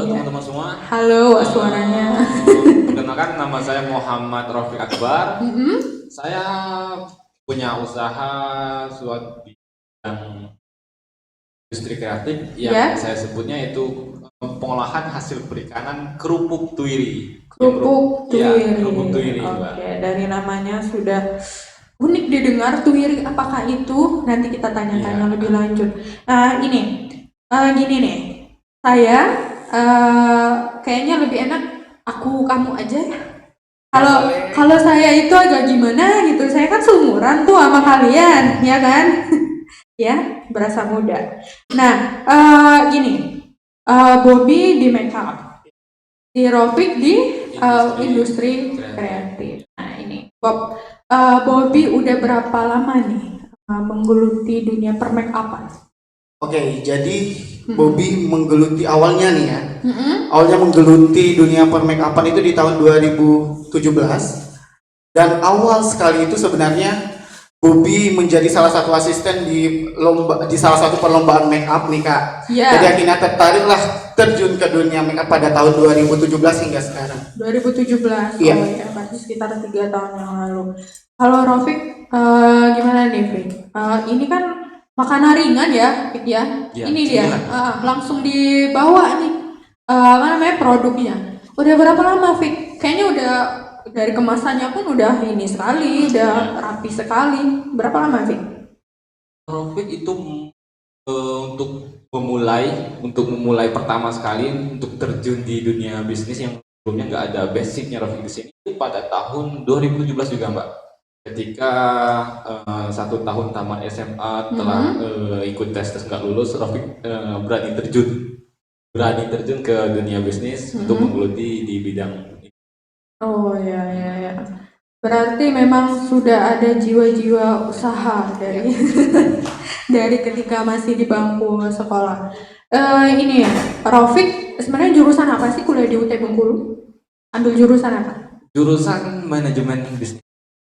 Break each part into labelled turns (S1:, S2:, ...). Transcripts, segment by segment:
S1: Halo
S2: Iya.
S1: teman-teman semua.
S2: Halo, suaranya.
S1: Perkenalkan nama saya Muhammad Rafiq Akbar. Saya punya usaha suatu bidang industri kreatif yang
S2: Ya,
S1: saya sebutnya itu pengolahan hasil perikanan kerupuk tuiri.
S2: kerupuk
S1: Iya,
S2: tuiri.
S1: kerupuk tuiri, Mbak.
S2: Oke, dari namanya sudah unik didengar. Tuiri apakah itu? Nanti kita tanya-tanya
S1: Iya.
S2: lebih lanjut. Gini nih. Saya kayaknya lebih enak aku kamu aja ya. Kalau
S1: Boleh.
S2: kalau saya itu agak gimana gitu. Saya kan seumuran tuh sama kalian, ya kan? Ya, berasa muda. Nah, gini. Bobby di makeup, si Rofik di industri kreatif. Nah ini, Bobby udah berapa lama nih menggeluti dunia permakeupan?
S3: Oke, jadi Bobby menggeluti awalnya nih ya. Awalnya menggeluti dunia permakeupan itu di tahun 2017. Dan awal sekali itu sebenarnya Bobby menjadi salah satu asisten di salah satu perlombaan makeup nih Kak.
S2: Iya.
S3: Jadi akhirnya tertariklah terjun ke dunia makeup pada tahun 2017 hingga sekarang.
S2: 2017.
S3: Iya.
S2: Oh ya, berarti sekitar 3 tahun yang lalu. Kalau Rofik gimana nih, Fik? Ini kan makanan ringan ya, Fik ya.
S1: Iya,
S2: Ini dia,
S1: cemilan.
S2: langsung dibawa nih. Apa namanya produknya? Udah berapa lama, Fik? Kayaknya udah dari kemasannya pun udah ini sekali, udah rapi sekali. Berapa lama, Fik?
S1: Rofik itu untuk memulai pertama sekali untuk terjun di dunia bisnis yang sebelumnya nggak ada basicnya Rofik di sini itu pada tahun 2017 juga Mbak. Ketika 1 tahun tamat SMA telah ikut tes nggak lulus, Rofik berani terjun ke dunia bisnis untuk menggeluti di bidang ini.
S2: Oh ya ya ya. Berarti memang sudah ada jiwa-jiwa usaha dari dari ketika masih di bangku sekolah. Ini ya, Rofik sebenarnya jurusan apa sih kuliah di UT Bengkulu? Ambil jurusan apa?
S1: Jurusan manajemen bisnis.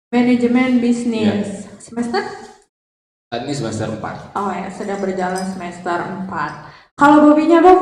S2: Manajemen bisnis. Semester?
S1: Saat ini semester 4.
S2: Oh ya, sedang berjalan semester 4. Kalau Bobinya, Bob?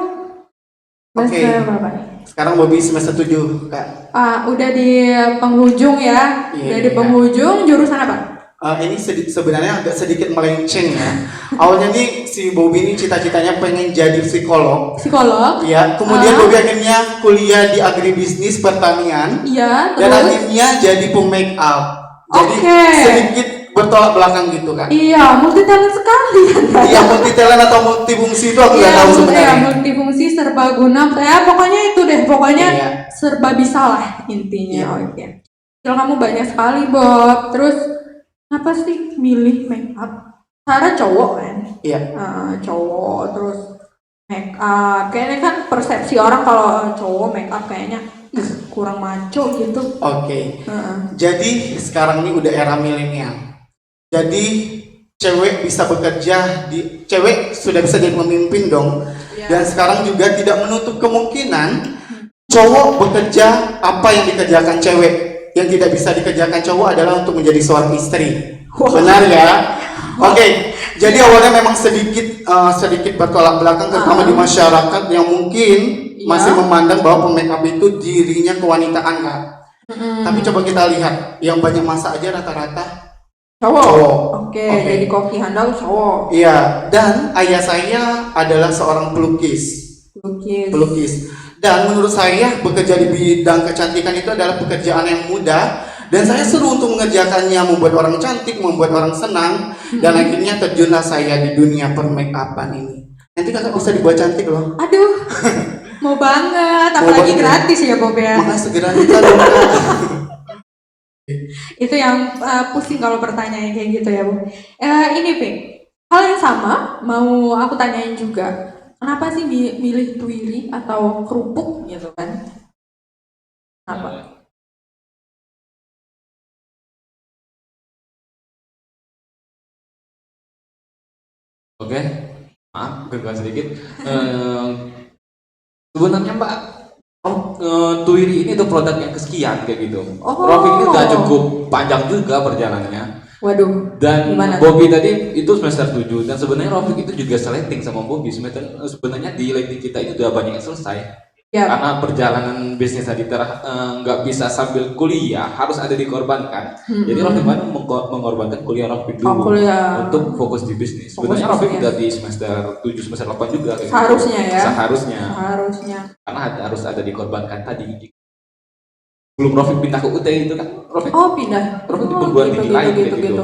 S2: Semester berapa nih?
S3: Sekarang Bobby semester 7 Kak.
S2: Udah di penghujung ya.
S3: Iya,
S2: Udah di
S3: iya.
S2: penghujung, jurusan apa?
S3: Ini sebenarnya agak sedikit melenceng ya. Awalnya nih si Bobby ini cita-citanya pengen jadi psikolog.
S2: Psikolog.
S3: Ya, kemudian Bobby akhirnya kuliah di agribisnis pertanian.
S2: Iya,
S3: Dan
S2: terus?
S3: akhirnya jadi pemake up. Jadi
S2: Oke.
S3: sedikit bertolak belakang gitu Kak.
S2: Iya, multi talent sekali.
S3: Iya, multi talent atau multifungsi itu aku nggak tahu sebenarnya.
S2: Multifungsi serbaguna. Ya, pokoknya itu deh. Pokoknya
S3: Iya.
S2: serba bisa lah intinya.
S3: Iya.
S2: Oke. Skill kamu banyak sekali, Bob. Terus apa sih milih make up? Sarah cowok kan?
S3: Iya.
S2: Cowok terus make up. Kayaknya kan persepsi orang kalau cowok make up kayaknya kurang maco gitu.
S3: Oke. Jadi sekarang ini udah era milenial. Jadi cewek sudah bisa jadi pemimpin dong.
S2: Iya.
S3: Dan sekarang juga tidak menutup kemungkinan cowok bekerja apa yang dikerjakan cewek. Yang tidak bisa dikerjakan cowok adalah untuk menjadi seorang istri. Benar ya? Oke. Jadi awalnya memang sedikit bertolak belakang terutama di masyarakat yang mungkin masih memandang bahwa pemake up itu dirinya kewanitaan Kak. Tapi coba kita lihat, yang banyak masa aja rata-rata
S2: Cowok. Oke, jadi koki handal cowok.
S3: Iya, dan ayah saya adalah seorang pelukis. Dan menurut saya bekerja di bidang kecantikan itu adalah pekerjaan yang mudah dan saya seru untuk mengerjakannya, membuat orang cantik, membuat orang senang dan akhirnya terjunlah saya di dunia permakeupan ini. Nanti kakak bisa dibuat cantik loh.
S2: Aduh, mau banget, apalagi gratis ya Bob ya.
S3: Makanya segera nikah dong Kak.
S2: Itu yang pusing kalau pertanyaan kayak gitu ya Bu. Ini Pink, hal yang sama mau aku tanyain juga. Kenapa sih milih tuiri atau kerupuk gitu kan? Kenapa?
S1: Oke, maaf kegagalan sedikit. Sebenarnya Mbak, Tuiri ini tuh produk yang kesekian kayak gitu. Rofik ini udah cukup panjang juga perjalanannya.
S2: Waduh.
S1: Dan
S2: gimana?
S1: Bobby tadi itu semester 7 dan sebenarnya Rofik itu juga seleting sama Bobby. Sebenarnya di lighting kita ini udah banyak yang selesai.
S2: Ya.
S1: Karena perjalanan bisnis tadi nggak bisa sambil kuliah, harus ada dikorbankan. Jadi Rofik kemarin mengorbankan kuliah Rofik dulu untuk fokus di bisnis. Sebenarnya Rofik udah di semester 7, semester 8 juga kayak
S2: Seharusnya
S1: gitu.
S2: ya.
S1: Seharusnya. Karena harus ada dikorbankan tadi. Belum Rofik pindah ke UT itu kan, Rofik.
S2: Oh, pindah.
S1: Rofik di perguruan tinggi lain gitu.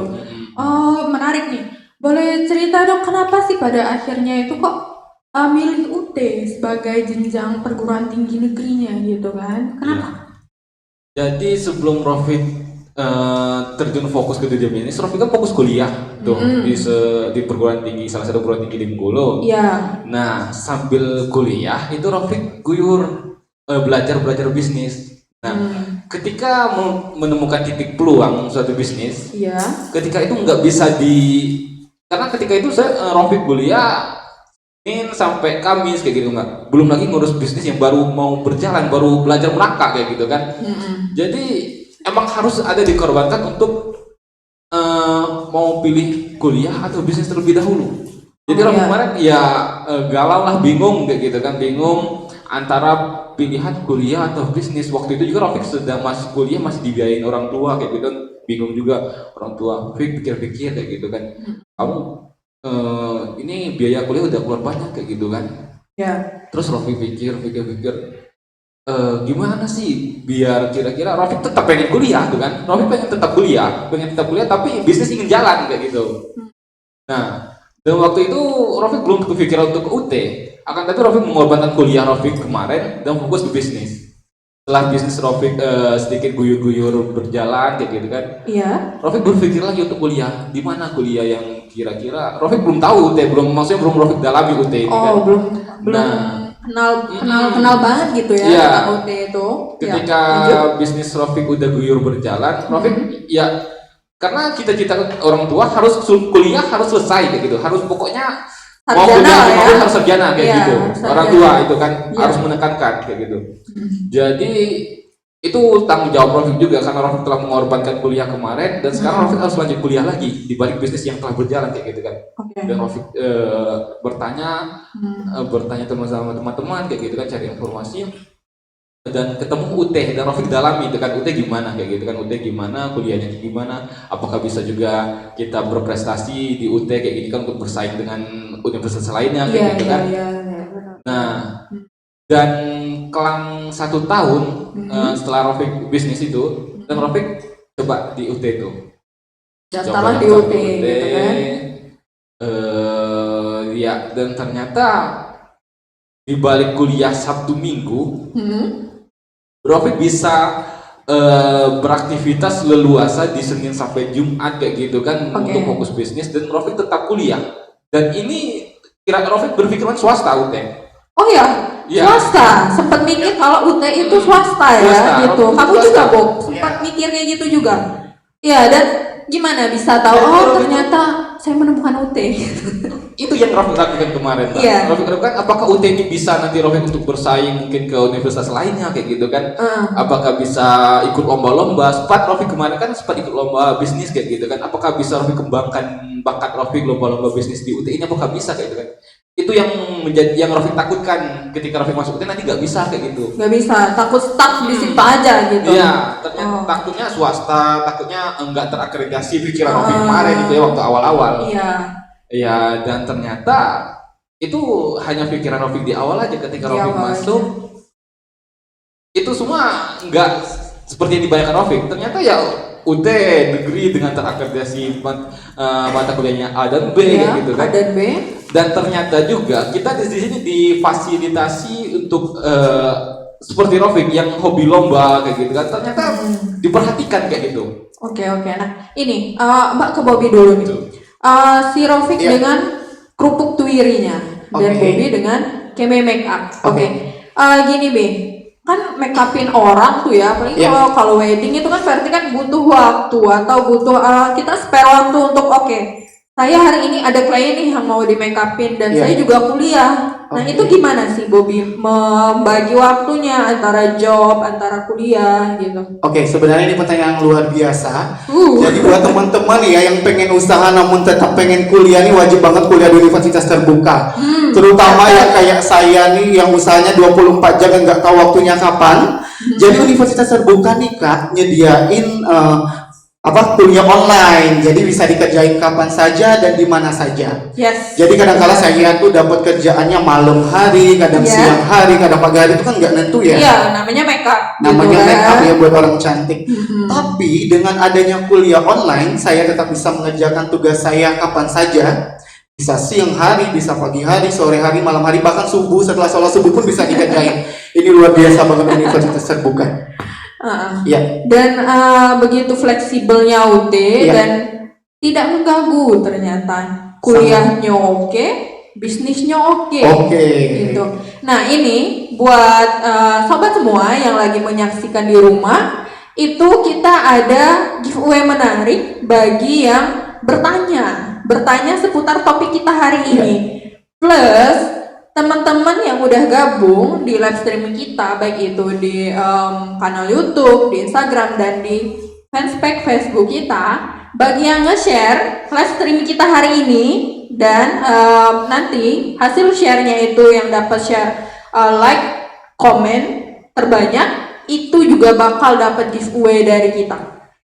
S2: Oh, menarik nih. Boleh cerita dong kenapa sih pada akhirnya itu kok milih UT sebagai jenjang perguruan tinggi negerinya gitu kan? Kenapa?
S1: Jadi sebelum Rofik terjun fokus ke dunia bisnis, Rofik kan fokus kuliah tuh di perguruan tinggi, salah satu perguruan tinggi di Bengkulu.
S2: Iya.
S1: Nah, sambil kuliah itu Rofik guyur belajar bisnis. Nah, ketika menemukan titik peluang suatu bisnis, ketika itu nggak bisa karena ketika itu Rofik kuliah Senin sampai Kamis kayak gitu, nggak, belum lagi ngurus bisnis yang baru mau berjalan, baru belajar merangkak kayak gitu kan. Jadi emang harus ada dikorbankan untuk mau pilih kuliah atau bisnis terlebih dahulu. Jadi Rofik kemarin galau lah, bingung kayak gitu kan, bingung antara pilihan kuliah atau bisnis. Waktu itu juga Rofik sedang masih kuliah, masih dibiayain orang tua kayak gitu kan, bingung juga orang tua. Rofik pikir-pikir kayak gitu kan, kamu ini biaya kuliah udah keluar banyak kayak gitu kan. Terus Rofik pikir gimana sih biar kira-kira Rofik tetap pengen kuliah tuh kan. Rofik pengen tetap kuliah tapi bisnis ingin jalan kayak gitu. Nah, dan waktu itu Rofik belum kepikiran untuk ke UT, akan tapi Rofik mengorbankan kuliah Rofik kemarin dan fokus ke bisnis. Setelah bisnis Rofik sedikit guyur-guyur berjalan kayak gitu kan, Rofik berpikir lagi untuk kuliah. Di mana kuliah yang kira-kira Rofik belum tahu UT, maksudnya belum Rofik dalami UT ini kan.
S2: Belum kenal banget gitu ya tentang UT itu.
S1: Ketika bisnis Rofik udah guyur berjalan, Rofik karena cita-cita orang tua harus kuliah harus selesai kayak gitu, harus pokoknya mau kuliah harus sarjana kayak gitu. Orang tua itu kan harus menekankan kayak gitu. Jadi itu tanggung jawab Rofik juga, karena Rofik telah mengorbankan kuliah kemarin dan sekarang Rofik harus lanjut kuliah lagi di balik bisnis yang telah berjalan kayak gitu kan. Dan Rofik bertanya sama teman-teman kayak gitu kan, cari informasi dan ketemu UT dan Rofik dalami itu kan, UT gimana kayak gitu kan, UT gimana, kuliahnya gimana, apakah bisa juga kita berprestasi di UT kayak gini kan untuk bersaing dengan universitas lainnya kayak gitu kan. Nah, dan kelang 1 tahun setelah Rofik bisnis itu, dan Rofik coba di UT itu.
S2: Daftarlah di UT gitu kan.
S1: Dan ternyata di balik kuliah Sabtu Minggu, Rofik bisa beraktivitas leluasa di Senin sampai Jumat kayak gitu kan, untuk fokus bisnis, dan Rofik tetap kuliah. Dan ini kira Rofik berpikiran swasta UT.
S2: Oh ya, swasta. Sempat mikir kalau UT itu swasta ya gitu. Kamu juga Bob sempat mikir kayak gitu juga. Ya, dan gimana bisa tahu ternyata saya menemukan UT.
S1: Itu yang Rofik lakukan kemarin. Rofik lakukan, apakah UT ini bisa nanti Rofik untuk bersaing mungkin ke universitas lainnya kayak gitu kan. Apakah bisa ikut lomba-lomba. Sempat Rofik kemarin kan sempat ikut lomba bisnis kayak gitu kan. Apakah bisa Rofik kembangkan bakat Rofik lomba-lomba bisnis di UT ini, apakah bisa kayak gitu kan. Itu yang Rofik takutkan ketika Rofik masuk UT, nanti nggak bisa kayak gitu.
S2: Nggak bisa, takut stuck di situ aja gitu.
S1: Iya, ternyata takutnya swasta, takutnya enggak terakreditasi pikiran Rofik kemarin itu ya waktu awal-awal. Iya, dan ternyata itu hanya pikiran Rofik di awal aja. Ketika Rofik masuk, itu semua nggak seperti yang dibayangkan Rofik. Ternyata ya UT negeri dengan terakreditasi mata kuliahnya A dan B gitu kan.
S2: A dan B.
S1: Dan ternyata juga kita di sini difasilitasi untuk seperti Rofik yang hobi lomba kayak gitu kan. Ternyata diperhatikan kayak gitu.
S2: Oke. Nah, ini Mbak ke Bobby dulu nih. Si Rofik dengan kerupuk tuirinya dan Bobby dengan keme make up. Gini Be, kan make upin orang tuh ya, apalagi kalau wedding itu kan berarti kan butuh waktu atau butuh kita spare waktu untuk saya hari ini ada klien nih yang mau di make upin dan saya juga kuliah. Nah
S3: Oke.
S2: itu gimana sih Bobby membagi waktunya antara job, antara kuliah gitu?
S3: Oke, sebenarnya ini pertanyaan yang luar biasa.
S2: Uh,
S3: Jadi buat teman-teman ya yang pengen usaha namun tetap pengen kuliah nih wajib banget kuliah di universitas terbuka. Terutama yang kayak saya nih yang usahanya 24 jam yang nggak tahu waktunya kapan. Jadi universitas terbuka nih Kak nyediain kuliah online. Jadi bisa dikerjain kapan saja dan di mana saja.
S2: yes.
S3: Jadi kadang-kala saya tuh dapat kerjaannya malam hari, kadang
S2: Iya.
S3: siang hari, kadang pagi hari itu kan nggak nentu ya.
S2: Iya, namanya makeup.
S3: Namanya
S2: gitu
S3: make up
S2: kan.
S3: ya buat orang cantik.
S2: Mm-mm.
S3: Tapi dengan adanya kuliah online, saya tetap bisa mengerjakan tugas saya kapan saja. Bisa siang hari, bisa pagi hari, sore hari, malam hari, bahkan subuh setelah sholat subuh pun bisa dikerjain. Ini luar biasa banget universitas terbuka. Ya,
S2: Dan begitu fleksibelnya UT
S3: Iya.
S2: dan tidak mengganggu ternyata. Kuliahnya oke, bisnisnya oke.
S3: oke.
S2: Gitu. Nah ini buat sobat semua yang lagi menyaksikan di rumah, itu kita ada giveaway menarik bagi yang bertanya seputar topik kita hari ini. Plus teman-teman yang udah gabung di live streaming kita, baik itu di kanal YouTube, di Instagram dan di fanspage Facebook kita, bagi yang nge-share live streaming kita hari ini dan nanti hasil share-nya itu yang dapat share like, komen terbanyak itu juga bakal dapat giveaway dari kita.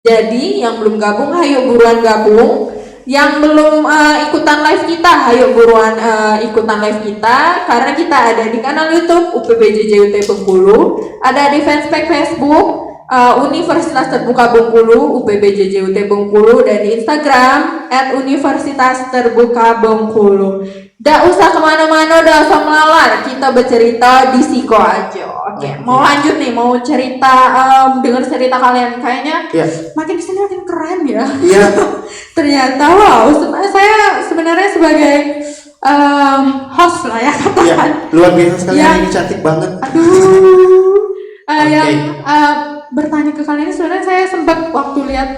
S2: Jadi yang belum gabung, ayo buruan gabung. Yang belum ikutan live kita, ayo buruan ikutan live kita karena kita ada di kanal YouTube UPBJJUT Bengkulu, ada di fanspage Facebook Universitas Terbuka Bengkulu UPBJJUT Bengkulu dan di Instagram @Universitas Terbuka Bengkulu. Nggak usah kemana-mana, udah usah melalar, kita bercerita di Siko aja. Oke, mau lanjut nih, mau cerita dengar cerita kalian kayaknya
S3: Ya,
S2: makin kesini makin keren ya.
S3: iya.
S2: Ternyata wow, saya sebenarnya sebagai host lah ya
S3: Ya,
S2: katakan.
S3: luar biasa sekali
S2: Ya.
S3: hari ini cantik banget.
S2: Aduh,
S3: Oke.
S2: yang bertanya ke kalian sebenarnya saya sempat waktu lihat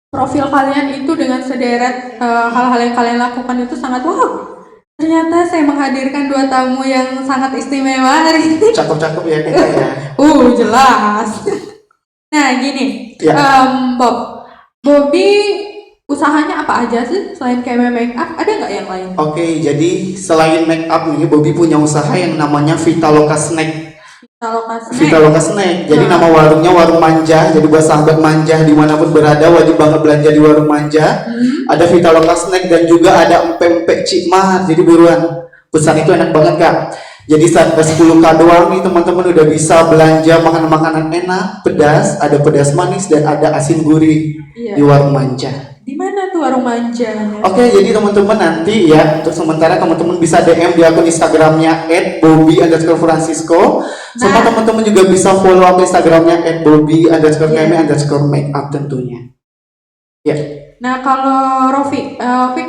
S2: profil kalian itu dengan sederet hal-hal yang kalian lakukan itu sangat wow. Ternyata saya menghadirkan dua tamu yang sangat istimewa hari ini.
S3: Cakep-cakep ya kita ya.
S2: Jelas. Nah gini,
S3: Ya.
S2: Bobby usahanya apa aja sih selain kayak make up? Ada nggak yang lain?
S3: Oke, jadi selain make up nih, Bobby punya usaha yang namanya Vitaloka Snack.
S2: Kalau kasih
S3: Vitaloka Snack. Jadi
S2: Nah.
S3: nama warungnya Warung Manja. Jadi buat sahabat manja dimanapun berada wajib banget belanja di Warung Manja. Ada Vitaloka Snack dan juga ada empek-empek Cikmar. Jadi buruan. Pesan itu enak banget Kak. Jadi saat 10K doang nih teman-teman udah bisa belanja makanan-makanan enak, pedas, ada pedas manis dan ada asin gurih
S2: Iya.
S3: di Warung Manja.
S2: Di mana tuh warung manjanya?
S3: Oke, jadi teman-teman nanti ya untuk sementara teman-teman bisa DM di akun Instagramnya @bobby_francisco. Sama
S2: Nah.
S3: teman-teman juga bisa follow akun Instagramnya
S2: Iya.
S3: @bobby_kemi_makeup tentunya. Ya,
S2: Nah kalau Rofik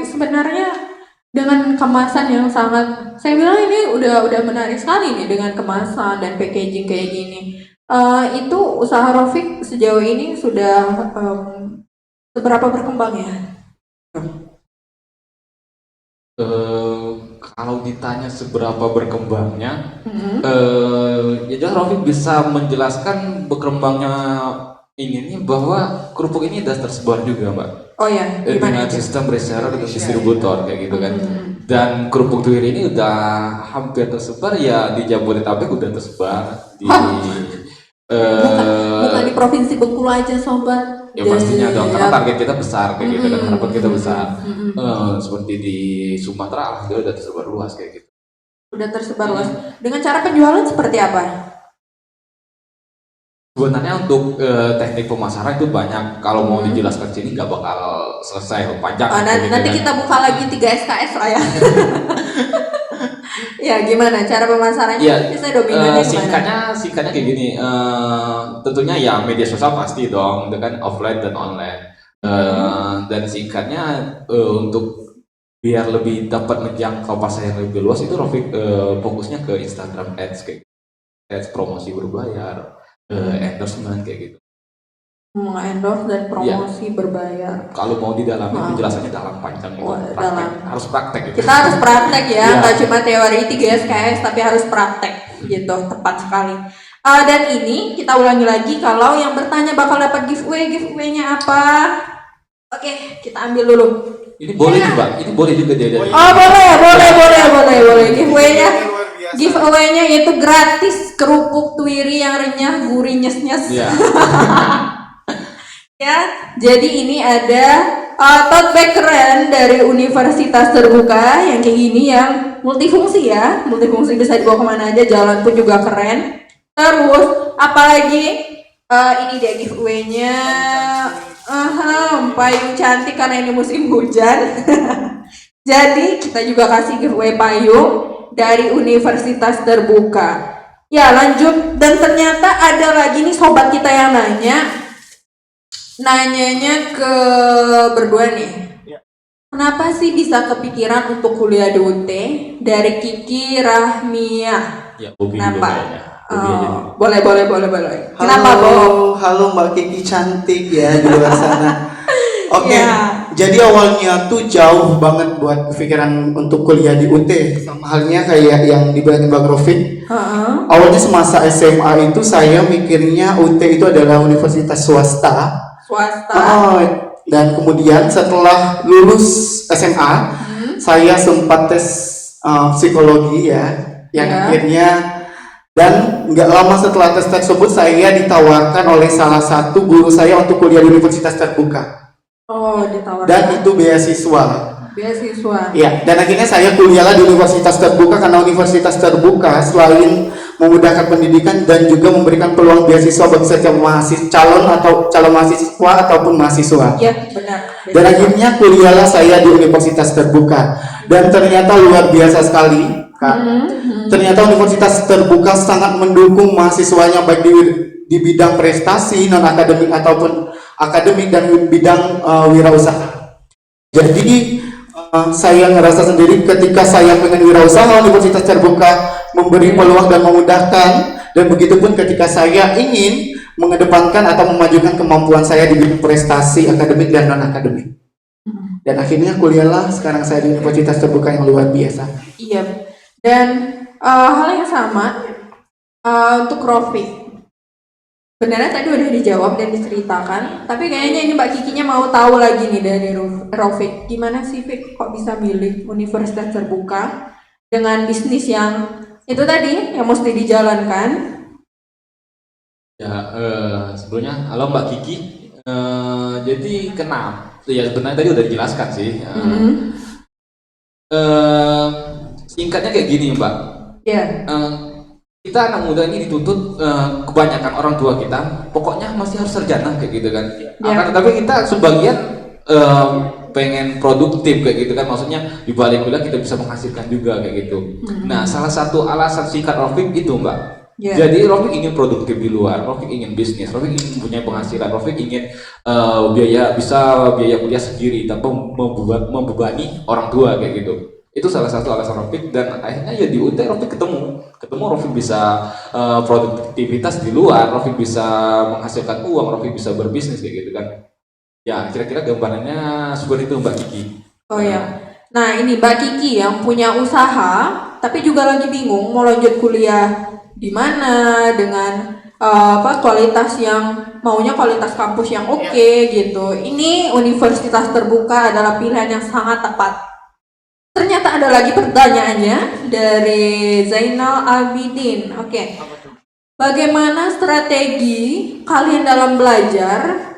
S2: sebenarnya dengan kemasan yang sangat, saya bilang ini udah menarik sekali nih dengan kemasan dan packaging kayak gini. Itu usaha Rofik sejauh ini sudah seberapa berkembang ya?
S1: Kalau ditanya seberapa berkembangnya,
S2: Mm-mm.
S1: ya jelas Rafiq bisa menjelaskan berkembangnya ini nih bahwa kerupuk ini sudah tersebar juga Mbak.
S2: Oh ya,
S1: Dengan
S2: gimana itu?
S1: sistem reseller dan distributor kayak gitu kan.
S2: Mm-mm.
S1: Dan kerupuk tuir ini udah hampir tersebar ya di Jabodetabek udah tersebar di
S2: Bukan di provinsi Bengkulu aja sobat.
S1: ya pastinya dong karena
S2: Ya.
S1: target kita besar kayak gitu kan, harapan kita besar.
S2: Mm-mm.
S1: Seperti di Sumatera alhamdulillah udah tersebar luas kayak gitu.
S2: Udah tersebar luas. Dengan cara penjualan seperti apa?
S1: Sebenarnya untuk teknik pemasaran itu banyak. Kalau mau dijelaskan sini nggak bakal selesai, panjang.
S2: Nanti,
S1: gitu kan.
S2: kita buka lagi 3 SKS lah ya. Ya gimana cara pemasarannya?
S1: Iya,
S2: Bisa dominannya gimana?
S1: singkatnya kayak gini. Tentunya ya media sosial pasti dong, dengan offline dan online. Dan singkatnya untuk biar lebih dapat menjangkau pasar yang lebih luas itu Rafiq fokusnya ke Instagram Ads kayak gitu. Ads promosi berbayar, endorsement kayak gitu.
S2: Mengendorse dan promosi berbayar.
S1: Kalau mau didalami
S2: Maaf.
S1: penjelasannya dalam panjang gitu.
S2: Wah,
S1: Praktek.
S2: dalam.
S1: Harus praktek gitu.
S2: Kita harus praktek ya,
S1: Iya.
S2: nggak cuma teori 3 SKS tapi harus praktek gitu, tepat sekali. Dan ini kita ulangi lagi, kalau yang bertanya bakal dapat giveaway-nya apa? Oke, kita ambil dulu.
S1: Ini boleh juga, ini boleh juga dia.
S3: Oh, iya.
S2: Oh boleh. Giveaway-nya,
S3: Luar biasa.
S2: giveaway-nya itu gratis kerupuk Twiri yang renyah, gurih, nyes-nyes.
S1: Iya.
S2: Ya, jadi ini ada tote bag keren dari Universitas Terbuka yang kayak gini, yang multifungsi ya, multifungsi bisa dibawa kemana aja, jalan pun juga keren. Terus apalagi ini dia giveaway-nya, payung cantik karena ini musim hujan. Jadi kita juga kasih giveaway payung dari Universitas Terbuka. Ya lanjut, dan ternyata ada lagi nih sobat kita yang nanyanya ke berdua nih.
S3: Ya.
S2: Kenapa sih bisa kepikiran untuk kuliah di UT? Dari Kiki Rahmiah.
S1: Ya, Bobi dulu
S2: Kenapa?
S1: kayaknya. Bobi aja dulu.
S2: Boleh. Kenapa, Bo?
S3: Halo Mbak Kiki cantik ya di luar sana. Oke,
S2: Ya.
S3: jadi awalnya tuh jauh banget buat kepikiran untuk kuliah di UT. Sama halnya kayak yang dibilang Mbak Rofik.
S2: Heeh.
S3: Awalnya semasa SMA itu saya mikirnya UT itu adalah universitas swasta.
S2: Swasta.
S3: Dan kemudian setelah lulus SMA, saya sempat tes psikologi ya, yang
S2: Ya.
S3: akhirnya, dan nggak lama setelah tes tersebut saya ditawarkan oleh salah satu guru saya untuk kuliah di Universitas Terbuka,
S2: Oh, ditawarkan.
S3: dan itu beasiswa.
S2: Beasiswa.
S3: Ya, dan akhirnya saya kuliahlah di Universitas Terbuka karena Universitas Terbuka selain memudahkan pendidikan dan juga memberikan peluang beasiswa bagi setiap calon mahasiswa ataupun mahasiswa.
S2: Iya, benar.
S3: Dan akhirnya kuliahlah saya di Universitas Terbuka, dan ternyata luar biasa sekali, Kak. Ternyata Universitas Terbuka sangat mendukung mahasiswanya baik di bidang prestasi non akademik ataupun akademik dan bidang wirausaha. Jadi saya ngerasa sendiri ketika saya pengen wirausaha, Universitas Terbuka memberi peluang dan memudahkan, dan begitupun ketika saya ingin mengedepankan atau memajukan kemampuan saya di bidang prestasi akademik dan non akademik. Dan akhirnya kuliahlah sekarang saya di Universitas Terbuka yang luar biasa.
S2: Iya. Dan hal yang sama untuk Rofik. Sebenarnya tadi udah dijawab dan diceritakan, tapi kayaknya ini Mbak Kikinya mau tahu lagi nih dari Rofik. Gimana sih Fik kok bisa milih Universitas Terbuka dengan bisnis yang itu tadi yang mesti dijalankan?
S1: Ya, sebelumnya halo Mbak Kiki. Jadi kenapa? Ya sebenarnya tadi udah dijelaskan sih. Singkatnya kayak gini Mbak.
S2: Ya.
S1: Kita anak muda ini dituntut kebanyakan orang tua kita, pokoknya masih harus sarjana kayak gitu kan.
S2: Ya.
S1: Tapi kita sebagian pengen produktif kayak gitu kan, maksudnya di balik kuliah kita bisa menghasilkan juga kayak gitu. Nah, salah satu alasan singkat Rofik itu Mbak.
S2: Ya.
S1: Jadi Rofik ingin produktif di luar, Rofik ingin bisnis, Rofik ingin punya penghasilan, Rofik ingin biaya kuliah sendiri tanpa membebani orang tua kayak gitu. Itu salah satu alasan Rofik, dan akhirnya ya di UT Rofik ketemu Rofik bisa produktivitas di luar, Rofik bisa menghasilkan uang, Rofik bisa berbisnis kayak gitu kan. Ya kira-kira gambarannya seperti itu Mbak Kiki.
S2: Oh ya. Nah ini Mbak Kiki yang punya usaha, tapi juga lagi bingung mau lanjut kuliah di mana dengan kualitas yang maunya kualitas kampus yang oke gitu. Ini Universitas Terbuka adalah pilihan yang sangat tepat. Ternyata ada lagi pertanyaannya dari Zainal Abidin. Oke. Bagaimana strategi kalian dalam belajar,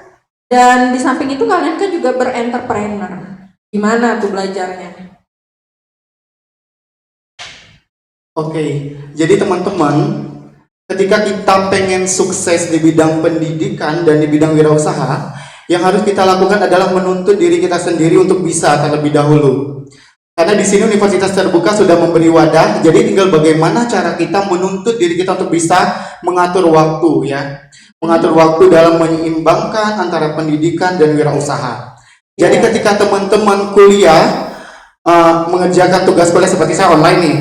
S2: dan di samping itu kalian kan juga berentrepreneur. Gimana tuh belajarnya?
S3: Oke, jadi teman-teman, ketika kita pengen sukses di bidang pendidikan dan di bidang wirausaha, yang harus kita lakukan adalah menuntut diri kita sendiri untuk bisa terlebih dahulu. Karena di sini Universitas Terbuka sudah memberi wadah, jadi tinggal bagaimana cara kita menuntut diri kita untuk bisa mengatur waktu ya. Mengatur waktu dalam menyeimbangkan antara pendidikan dan wirausaha. Jadi ketika teman-teman kuliah mengerjakan tugas kuliah seperti saya online nih,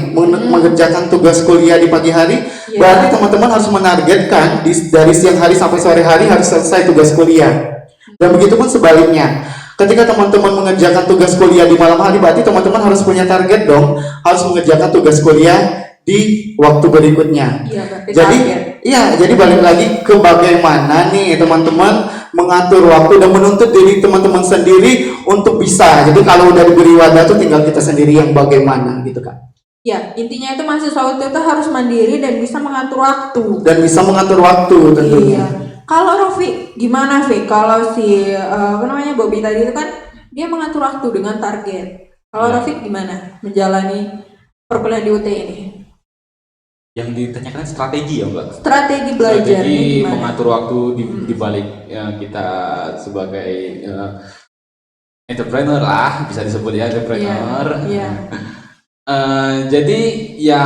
S3: mengerjakan tugas kuliah di pagi hari,
S2: Iya.
S3: berarti teman-teman harus menargetkan dari siang hari sampai sore hari harus selesai tugas kuliah. Dan begitu pun sebaliknya. Ketika teman-teman mengerjakan tugas kuliah di malam hari, berarti teman-teman harus punya target dong, harus mengerjakan tugas kuliah di waktu berikutnya.
S2: Iya, berarti
S3: Jadi,
S2: target.
S3: iya, jadi balik lagi ke bagaimana nih teman-teman mengatur waktu dan menuntut diri teman-teman sendiri untuk bisa. Jadi kalau udah diberi wadah tuh tinggal kita sendiri yang bagaimana gitu kan.
S2: Ya, intinya itu mahasiswa itu harus mandiri dan bisa mengatur waktu.
S3: Dan bisa mengatur waktu tentunya.
S2: Iya. Kalau Rofi, gimana Vi? Kalau si Bobby tadi itu kan dia mengatur waktu dengan target. Kalau
S1: Iya.
S2: Rofi gimana menjalani perkuliahan di UT ini?
S1: Yang ditanyakan strategi ya Mbak.
S2: Strategi belajarnya
S1: Strategi
S2: gimana?
S1: mengatur waktu di balik kita sebagai entrepreneur lah, bisa disebut ya entrepreneur.
S2: Iya.
S1: Jadi ya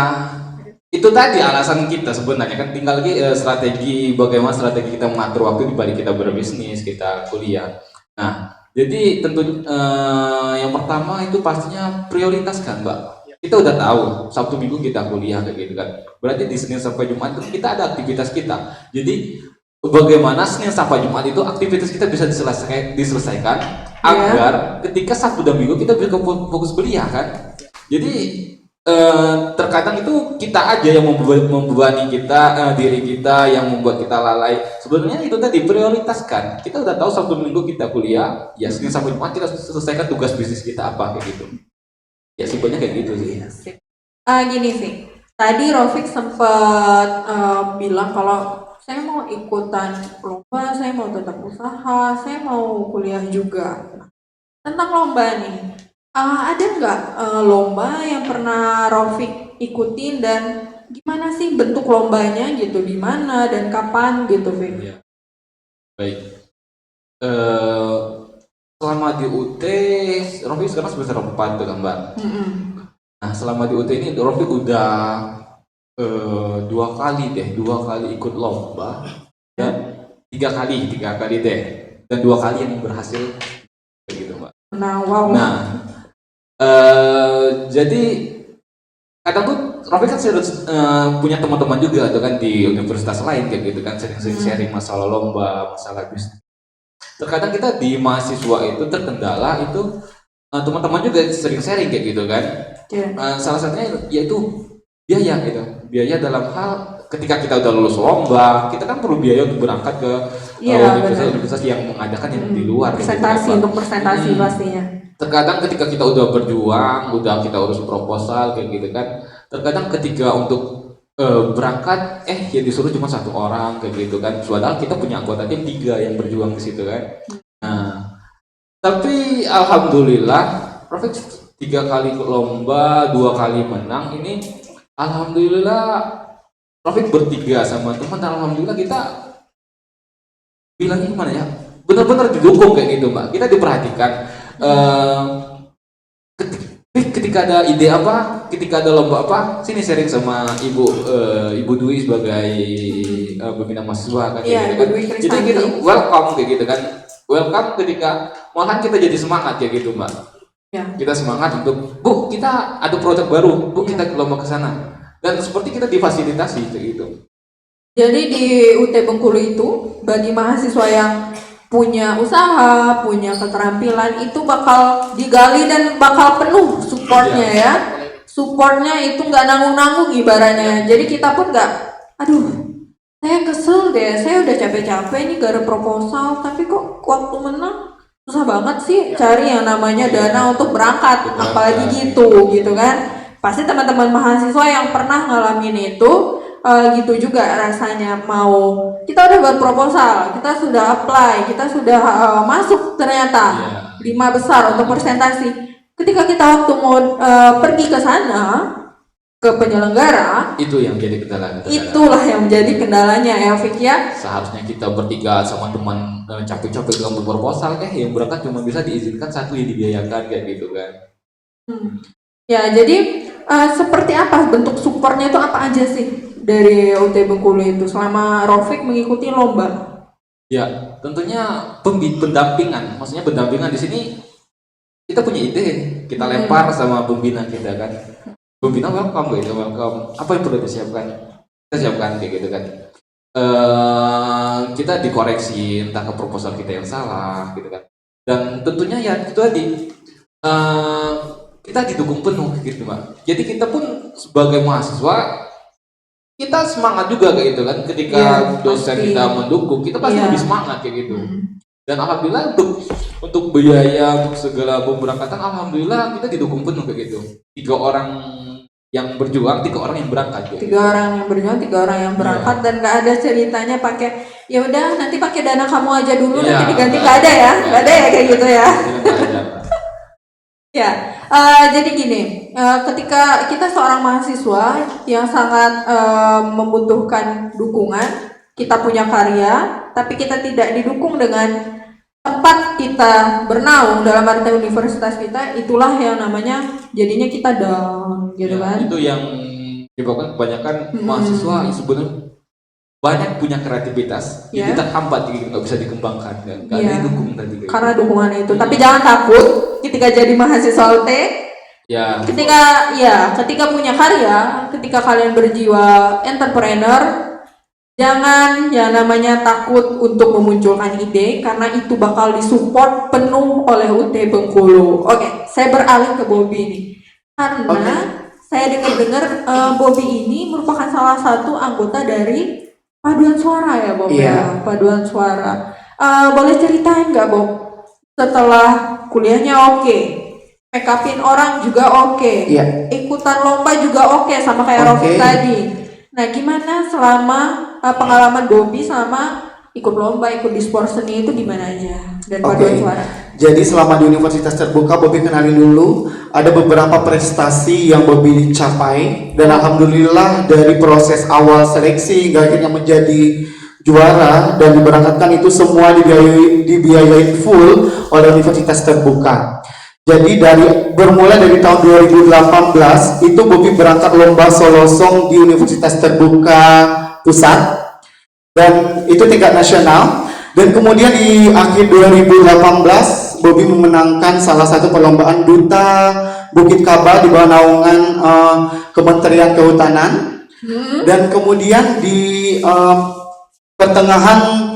S1: itu tadi alasan kita sebenarnya kan, tinggal lagi strategi, bagaimana strategi kita mengatur waktu di balik kita berbisnis, kita kuliah. Nah, jadi tentu yang pertama itu pastinya prioritaskan Mbak. Kita udah tahu Sabtu Minggu kita kuliah kayak gitu kan. Berarti di Senin sampai Jumat itu kita ada aktivitas kita. Jadi bagaimana Senin sampai Jumat itu aktivitas kita bisa diselesaikan agar ketika Sabtu dan Minggu kita bisa fokus kuliah kan. Jadi terkadang itu kita aja yang membebani kita, diri kita yang membuat kita lalai. Sebenarnya itu tadi prioritaskan. Kita udah tahu Sabtu Minggu kita kuliah, ya Senin sampai Jumat kita selesaikan tugas bisnis kita apa kayak gitu. Ya simpelnya kayak gitu sih.
S2: Gini sih, tadi Rofik sempat bilang kalau saya mau ikutan lomba, saya mau tetap usaha, saya mau kuliah juga. Tentang lomba nih, ada nggak lomba yang pernah Rofik ikutin dan gimana sih bentuk lombanya gitu, di mana dan kapan gitu, Fik?
S1: Ya. Baik. Selama di UT, Rofi sekarang semester 4 tuh kan Mbak. Nah selama di UT ini Rofi udah dua kali ikut lomba dan tiga kali deh, dan 2 kali yang berhasil kayak gitu Mbak.
S2: Nah, wow.
S1: Nah jadi kadang tuh Rofi kan punya teman-teman juga tuh kan di universitas lain kayak gitu kan, sering-sering sharing masalah lomba, masalah bisnis. Terkadang kita di mahasiswa itu terkendala itu teman-teman juga sering sharing kayak gitu kan. Salah satunya yaitu biaya gitu. Biaya dalam hal ketika kita udah lulus lomba, kita kan perlu biaya untuk berangkat ke universitas yang mengadakan yang di luar.
S2: Presentasi
S1: gitu,
S2: untuk presentasi pastinya.
S1: Terkadang ketika kita udah berjuang, udah kita urus proposal kayak gitu kan. Terkadang ketika untuk berangkat ya disuruh cuma 1 orang kayak gitu kan, padahal kita punya anggota tim 3 yang berjuang di situ kan. Nah tapi alhamdulillah Profik 3 kali lomba, 2 kali menang. Ini alhamdulillah Profik bertiga sama teman, alhamdulillah kita bilangnya gimana ya, benar-benar didukung kayak gitu Mbak. Kita diperhatikan. Ketika ada ide apa, ketika ada lomba apa, sini sharing sama Ibu Dwi sebagai pembina mahasiswa kan.
S2: Iya,
S1: gitu kan.
S2: Dwi
S1: Jadi kita welcome kayak gitu kan. Welcome ketika malahan kita jadi semangat ya gitu Mbak.
S2: Ya.
S1: Kita semangat untuk Bu, kita ada produk baru, Bu kita lomba ke sana. Dan seperti kita difasilitasi kayak gitu.
S2: Jadi di UT Bengkulu itu bagi mahasiswa yang punya usaha, punya keterampilan itu bakal digali dan bakal penuh supportnya ya. Supportnya itu nggak nanggung-nanggung ibaratnya. Jadi kita pun nggak, aduh, saya kesel deh, saya udah capek-capek nih gak ada proposal, tapi kok waktu menang susah banget sih cari yang namanya dana untuk berangkat, apalagi gitu kan. Pasti teman-teman mahasiswa yang pernah ngalamin itu gitu juga rasanya. Mau kita udah buat proposal, kita sudah apply, kita sudah masuk ternyata 5 besar untuk presentasi. Ketika kita waktu mau pergi ke sana ke penyelenggara,
S1: itu yang jadi kendala.
S2: Itulah yang menjadi kendalanya ya Fik ya.
S1: Seharusnya kita bertiga sama teman capek-capek dalam proposal yang berangkat cuma bisa diizinkan 1 yang dibiayakan kayak gitu kan.
S2: Ya jadi seperti apa bentuk supportnya itu apa aja sih dari UT Bengkulu itu selama Rofik mengikuti lomba?
S1: Ya tentunya pendampingan, maksudnya pendampingan di sini kita punya ide, kita lempar sama pembina kita kan. Pembina welcome gitu, welcome. Apa yang perlu disiapkan? Kita siapkan kayak gitu kan. Kita dikoreksi entah ke proposal kita yang salah gitu kan. Dan tentunya ya itu tadi kita didukung penuh gitu Mbak. Jadi kita pun sebagai mahasiswa kita semangat juga kayak gitu kan. Ketika dosen
S2: pasti.
S1: kita mendukung, kita pasti
S2: Iya.
S1: lebih semangat kayak gitu. Dan alhamdulillah untuk biaya untuk segala pemberangkatan alhamdulillah kita didukung penuh kayak gitu. 3 orang yang berjuang, 3 orang yang berangkat gitu.
S2: 3 orang yang berjuang, 3 orang yang berangkat, dan nggak ada ceritanya pakai ya udah nanti pakai dana kamu aja dulu
S1: Iya,
S2: nanti diganti,
S1: nggak
S2: nggak ada ya,
S1: ada.
S2: nggak ada ya kayak gitu ya.
S1: Nggak ada.
S2: Ya, jadi gini, ketika kita seorang mahasiswa yang sangat membutuhkan dukungan, kita punya karya, tapi kita tidak didukung dengan tempat kita bernaung dalam arti universitas kita, itulah yang namanya jadinya kita down, gitu
S1: Ya,
S2: kan?
S1: itu yang menyebabkan kebanyakan mahasiswa yang sebenarnya banyak punya kreativitas,
S2: Ya.
S1: jadi terhambat gitu, nggak bisa dikembangkan, nggak ada
S2: Ya.
S1: yang dukung tadi. Kayak
S2: Karena
S1: gitu.
S2: dukungan itu. Tapi jangan takut ketika jadi mahasiswa UT,
S1: Ya,
S2: ketika punya karya, ketika kalian berjiwa entrepreneur, jangan yang namanya takut untuk memunculkan ide, karena itu bakal disupport penuh oleh UT Bengkulu. Oke, saya beralih ke Bobby nih. Karena saya dengar-dengar Bobby ini merupakan salah satu anggota dari paduan suara ya, Bob
S3: Iya.
S2: ya, paduan suara. Boleh ceritain nggak, Bob? Setelah kuliahnya oke, make upin orang juga oke,
S3: Iya.
S2: ikutan lomba juga oke, sama kayak
S3: Oke.
S2: Rofik tadi. Nah, gimana selama pengalaman Bobby selama ikut lomba, ikut di sport seni itu gimana aja, dan paduan
S3: Oke.
S2: suara?
S3: Jadi selama di Universitas Terbuka, Bobby kenalin dulu ada beberapa prestasi yang Bobby capai, dan alhamdulillah dari proses awal seleksi hingga akhirnya menjadi juara dan diberangkatkan itu semua dibiayain full oleh Universitas Terbuka. Jadi bermula dari tahun 2018 itu Bobby berangkat lomba solo song di Universitas Terbuka Pusat, dan itu tingkat nasional. Dan kemudian di akhir 2018 Bobby memenangkan salah satu perlombaan Duta Bukit Kaba di bawah naungan Kementerian Kehutanan. Dan kemudian di pertengahan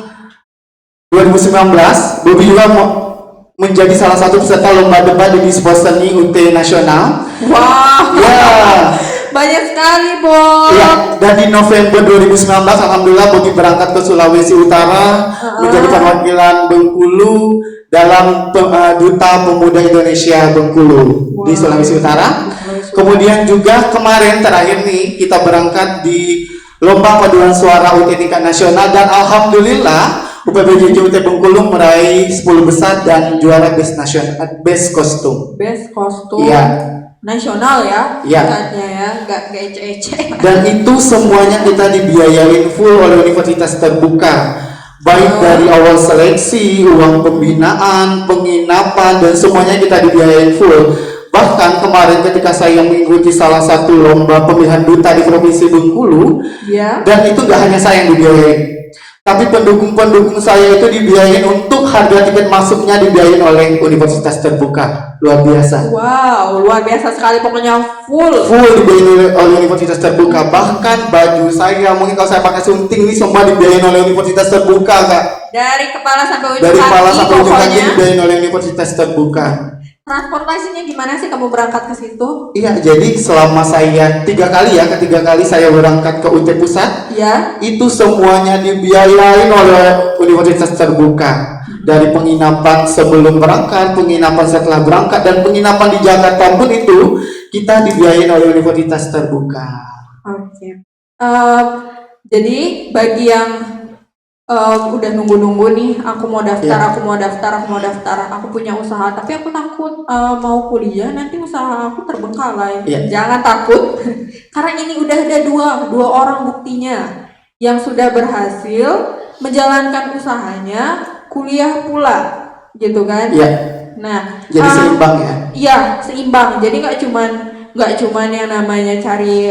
S3: 2019 Bobby juga menjadi salah satu peserta lomba debat di sport seni UT Nasional.
S2: Wah,
S3: Ya.
S2: banyak sekali, Bob.
S3: Iya, dan di November 2019 alhamdulillah Bobby berangkat ke Sulawesi Utara menjadi perwakilan Bengkulu dalam Duta Pemuda Indonesia Bengkulu di Sulawesi Utara. Kemudian juga kemarin terakhir nih kita berangkat di lomba paduan suara UT tingkat nasional, dan alhamdulillah UPBJJ UT Bengkulu meraih 10 besar dan juara best kostum.
S2: Best kostum.
S3: Iya.
S2: Nasional ya,
S3: Iya.
S2: tingkatnya ya, nggak ece-ece.
S3: Dan itu semuanya kita dibiayain full oleh Universitas Terbuka, baik dari awal seleksi, uang pembinaan, penginapan, dan semuanya kita dibiayain full. Bahkan kemarin ketika saya mengikuti salah satu lomba pemilihan duta di Provinsi Bengkulu,
S2: Ya.
S3: dan itu gak hanya saya yang dibiayain, tapi pendukung-pendukung saya itu dibiayain, untuk harga tiket masuknya dibiayain oleh Universitas Terbuka. Luar biasa.
S2: Wow, luar biasa sekali, pokoknya full.
S3: Full dibiayain oleh Universitas Terbuka. Bahkan baju saya, mungkin kalau saya pakai sunting ini semua dibiayain oleh Universitas Terbuka, Kak.
S2: Dari kepala sampai ujung
S3: Dari kepala
S2: kaki,
S3: sampai ujung kaki
S2: pokoknya.
S3: dibiayain oleh Universitas Terbuka.
S2: Transportasinya gimana sih kamu berangkat ke situ?
S3: Iya, jadi selama saya ketiga kali saya berangkat ke UT Pusat,
S2: Ya.
S3: itu semuanya dibiayain oleh Universitas Terbuka. Dari penginapan sebelum berangkat, penginapan setelah berangkat, dan penginapan di Jakarta pun itu kita dibiayain oleh Universitas Terbuka.
S2: Oke. Jadi bagi yang udah nunggu-nunggu nih, aku mau daftar, aku punya usaha, tapi aku takut mau kuliah nanti usaha aku terbengkalai.
S3: Iya.
S2: Jangan takut, karena ini udah ada dua orang buktinya yang sudah berhasil menjalankan usahanya, kuliah pula, gitu kan?
S3: Iya.
S2: Nah,
S3: Jadi seimbang ya.
S2: iya, seimbang. Jadi nggak cuman yang namanya cari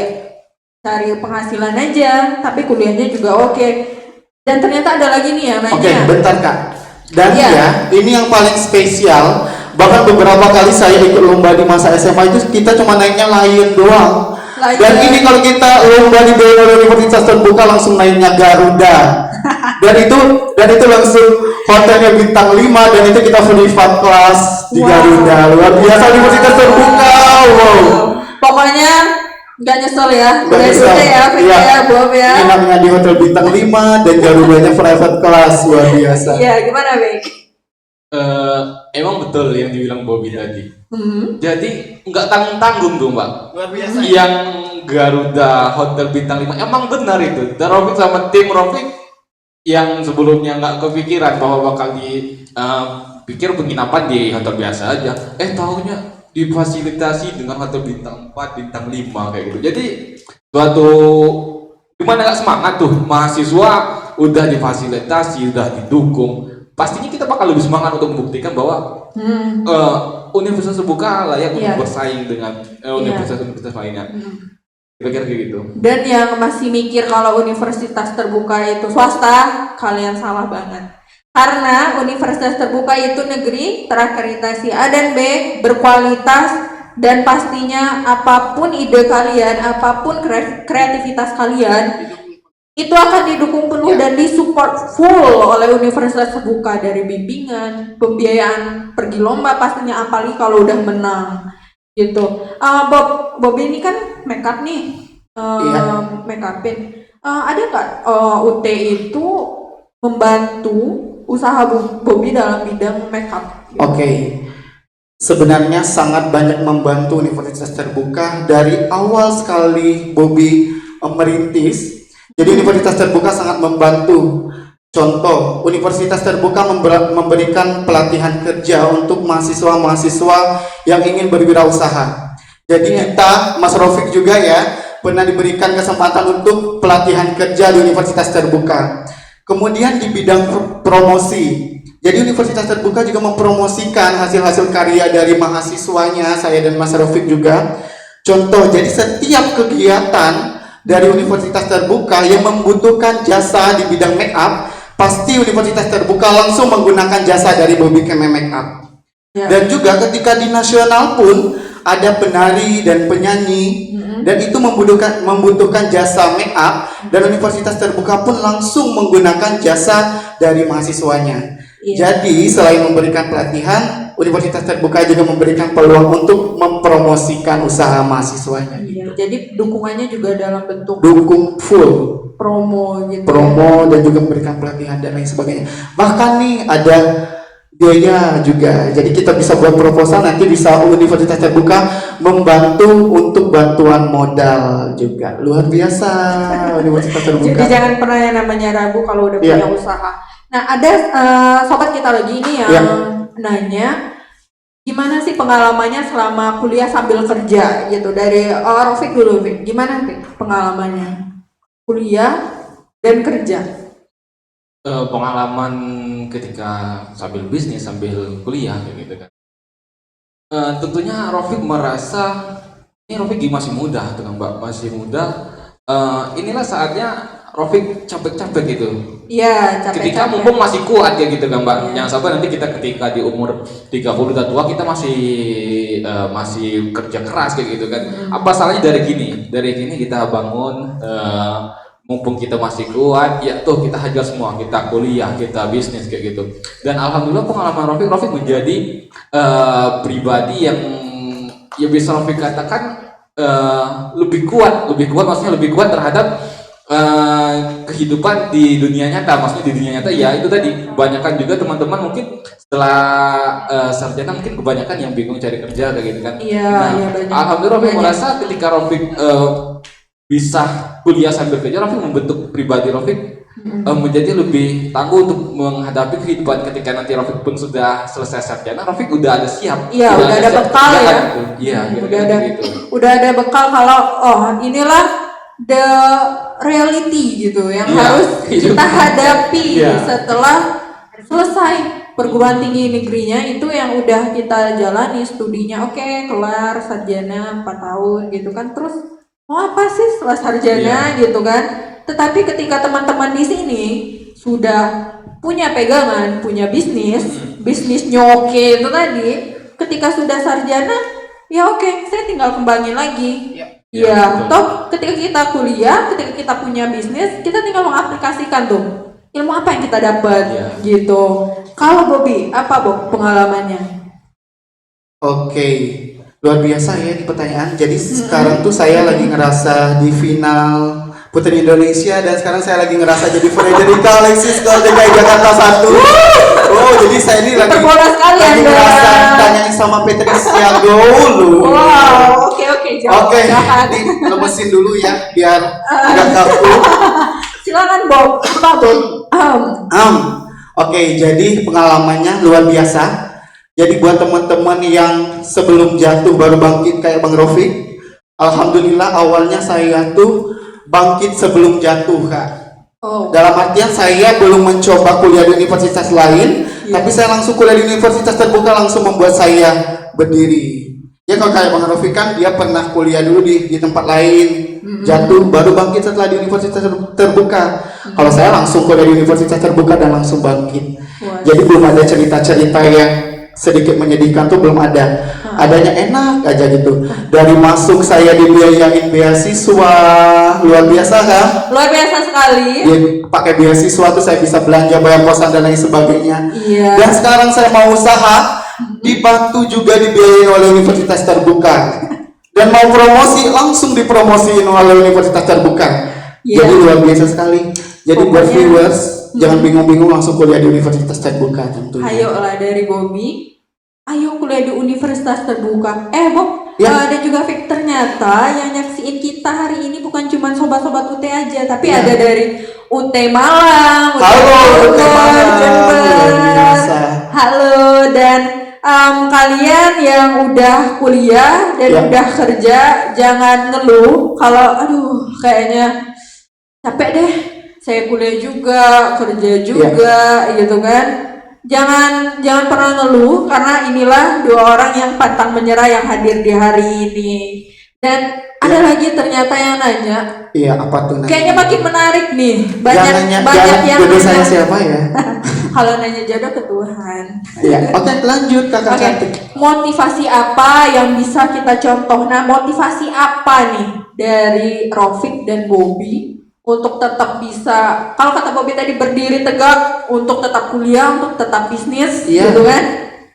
S2: penghasilan aja, tapi kuliahnya juga oke. Dan ternyata ada lagi nih yang
S3: Oke,
S2: nanya.
S3: bentar Kak. Dan
S2: Iya.
S3: ya, ini yang paling spesial Bahkan beberapa kali saya ikut lomba di masa SMA itu kita cuma naiknya Lion doang. Dan ini kalau kita lomba di BNN Universitas Terbuka langsung naiknya Garuda. Dan itu langsung hotelnya bintang 5 dan itu kita free flight kelas di Garuda. Luar biasa Universitas Terbuka. Wow.
S2: Pokoknya nggak nyesel ya.
S3: Nggak
S2: Udah
S3: nyesel.
S2: ya,
S3: Iya.
S2: ya, Bob ya.
S3: Enaknya di hotel bintang 5 dan Garudanya private kelas. Luar biasa.
S2: Iya, gimana, Bek?
S1: Emang betul yang dibilang Bobby tadi.
S2: Hmm.
S1: Jadi nggak tanggung-tanggung tuh Mbak.
S3: Luar biasa.
S1: Yang Garuda Hotel Bintang 5 emang benar itu. Dan Rofik sama tim Rofik yang sebelumnya nggak kepikiran bahwa bakal pikir penginapan di hotel biasa aja. Tahunya difasilitasi dengan hotel bintang 4, bintang 5 kayak gitu. Jadi suatu gimana nggak semangat tuh mahasiswa udah difasilitasi, udah didukung. Pastinya kita bakal lebih semangat untuk membuktikan bahwa universitas terbuka layak untuk bersaing dengan universitas-universitas lainnya. Kira-kira kayak gitu.
S2: Dan yang masih mikir kalau universitas terbuka itu swasta, kalian salah banget. Karena universitas terbuka itu negeri, terakreditasi A dan B, berkualitas, dan pastinya apapun ide kalian, apapun kreativitas kalian, itu akan didukung penuh dan disupport full oleh universitas terbuka, dari bimbingan, pembiayaan pergi lomba pastinya, apalagi kalau udah menang gitu. Bob ini kan makeup nih, make upin. Ada nggak UT itu membantu usaha Bobby dalam bidang makeup?
S3: Oke. Sebenarnya sangat banyak membantu universitas terbuka dari awal sekali Bobby merintis. Jadi universitas terbuka sangat membantu. Contoh, universitas terbuka memberikan pelatihan kerja untuk mahasiswa-mahasiswa yang ingin berwirausaha. Jadi kita, Mas Rofik juga ya, pernah diberikan kesempatan untuk pelatihan kerja di universitas terbuka. Kemudian di bidang promosi. Jadi universitas terbuka juga mempromosikan hasil-hasil karya dari mahasiswanya, saya dan Mas Rofik juga. Contoh, jadi setiap kegiatan dari universitas terbuka yang membutuhkan jasa di bidang make up, pasti universitas terbuka langsung menggunakan jasa dari Bobby Keme Make Up. Dan juga ketika di nasional pun ada penari dan penyanyi, dan itu membutuhkan jasa make up, dan universitas terbuka pun langsung menggunakan jasa dari mahasiswanya. Jadi selain memberikan pelatihan, universitas terbuka juga memberikan peluang untuk mempromosikan usaha mahasiswanya.
S2: Jadi dukungannya juga dalam bentuk
S3: dukung full
S2: promo gitu.
S3: Dan juga memberikan pelatihan dan lain sebagainya. Bahkan nih ada biaya juga. Jadi kita bisa buat proposal, nanti bisa universitas terbuka membantu untuk bantuan modal juga. Luar biasa universitas terbuka.
S2: Jadi jangan pernah yang namanya ragu kalau udah punya usaha. Nah, ada sobat kita lagi ini yang nanya, gimana sih pengalamannya selama kuliah sambil kerja gitu? Dari Rofik dulu, Fik. Gimana sih pengalamannya kuliah dan kerja?
S1: Pengalaman ketika sambil bisnis, sambil kuliah kayak gitu kan. Tentunya Rofik merasa ini Rofik masih muda tuh kan Mbak, masih muda. Inilah saatnya Rofik capek-capek gitu.
S2: Iya, capek-capek.
S1: Ketika mumpung masih kuat ya gitu kan Mbak. Jangan sampai nanti kita ketika di umur 30 udah tua kita masih kerja keras kayak gitu kan. Apa salahnya dari gini kita bangun, mumpung kita masih kuat, ya tuh kita hajar semua, kita kuliah, kita bisnis kayak gitu. Dan alhamdulillah pengalaman Rofik menjadi pribadi yang ya bisa Rofik katakan lebih kuat maksudnya lebih kuat terhadap kehidupan di dunia nyata. Maksudnya di dunia nyata ya itu tadi, kebanyakan juga teman-teman mungkin setelah sarjana mungkin kebanyakan yang bingung cari kerja kayak gitu kan. Alhamdulillah Rofik merasa ketika Rofik bisa kuliah sambil kerja, Rofik membentuk pribadi Rofik menjadi lebih tangguh untuk menghadapi kehidupan. Ketika nanti Rofik pun sudah selesai sarjana, Rofik udah ada siap.
S2: Iya, udah ada bekal ya.
S1: Iya,
S2: udah ada bekal kalau inilah the reality gitu yang harus kita hadapi setelah selesai perguruan tinggi negerinya, itu yang udah kita jalani studinya. Oke, kelar sarjana 4 tahun gitu kan, terus mau apa sih setelah sarjana gitu kan. Tetapi ketika teman-teman di sini sudah punya pegangan, punya bisnis nyoke itu tadi, ketika sudah sarjana, ya oke, saya tinggal kembangin lagi.
S3: Iya.
S2: Ya,
S1: Betul.
S2: toh ketika kita kuliah, ketika kita punya bisnis, kita tinggal mengaplikasikan tuh ilmu apa yang kita dapat,
S1: Iya.
S2: gitu. Kalau Bobby, apa Bob pengalamannya?
S3: Oke, luar biasa ya di pertanyaan. Jadi sekarang tuh saya lagi ngerasa di final Putri Indonesia dan sekarang saya lagi ngerasa jadi Frederica Alexis Gol DKI Jakarta 1. Oh, jadi saya ini lagi
S2: Terbola sekali Anda.
S3: ngerasa ditanyain sama Patricia dulu.
S2: Wow, oke,
S3: Oke,
S2: jangan.
S3: ini lemesin dulu ya biar nggak kaku.
S2: Silakan Bob. Apa Bob?
S3: Oke, jadi pengalamannya luar biasa. Jadi buat teman-teman yang sebelum jatuh baru bangkit kayak Bang Rofik, alhamdulillah awalnya saya tuh bangkit sebelum jatuh, Kak.
S2: Oh,
S3: Dalam artian saya belum mencoba kuliah di universitas lain,
S2: Iya.
S3: tapi saya langsung kuliah di universitas terbuka langsung membuat saya berdiri. Ya kalau kayak Bang Rofik kan dia pernah kuliah dulu di tempat lain, jatuh baru bangkit setelah di universitas terbuka. Kalau saya langsung kuliah di universitas terbuka dan langsung bangkit.
S2: wah.
S3: Jadi belum ada cerita-cerita yang sedikit menyedihkan tuh belum ada. Adanya enak aja gitu. Dari masuk saya dibiayain beasiswa, luar biasa kan?
S2: Luar biasa sekali.
S3: Dia pakai beasiswa tuh saya bisa belanja, bayar kosan dan lain sebagainya.
S2: Iya.
S3: Dan sekarang saya mau usaha, dibantu juga dibiayain oleh universitas terbuka. Dan mau promosi langsung dipromosiin oleh universitas terbuka.
S2: Iya.
S3: Jadi luar biasa sekali. Jadi buat
S2: Pokoknya-
S3: viewers jangan bingung-bingung langsung kuliah di universitas terbuka tentunya.
S2: Ayolah dari Bobby. Ayo kuliah di universitas terbuka. Bob,
S3: Ya.
S2: ada juga Fik, ternyata yang nyaksiin kita hari ini bukan cuma sobat-sobat UT aja, tapi
S3: Ya.
S2: ada dari UT Malang,
S3: Halo, UT Malang.
S2: Jember.
S3: Luar biasa.
S2: Halo, dan kalian yang udah kuliah dan
S3: Ya.
S2: udah kerja, jangan ngeluh kalau aduh kayaknya capek deh, saya kuliah juga, kerja juga, gitu kan. Jangan pernah ngeluh, karena inilah dua orang yang pantang menyerah yang hadir di hari ini. Dan ada lagi ternyata yang nanya,
S3: Iya, apa tuh?
S2: kayaknya makin menarik nih.
S3: Jangan
S2: Banyak yang
S3: jodoh saya
S2: nanya.
S3: siapa ya?
S2: Kalau nanya jodoh ke Tuhan.
S3: Iya. Oke, lanjut kakak
S2: Oke,
S3: cantik.
S2: motivasi apa yang bisa kita contoh? Nah, motivasi apa nih dari Rofik dan Bobby untuk tetap bisa, kalau kata Bobby tadi, berdiri tegak, untuk tetap kuliah, untuk tetap bisnis,
S3: Iya.
S2: gitu kan?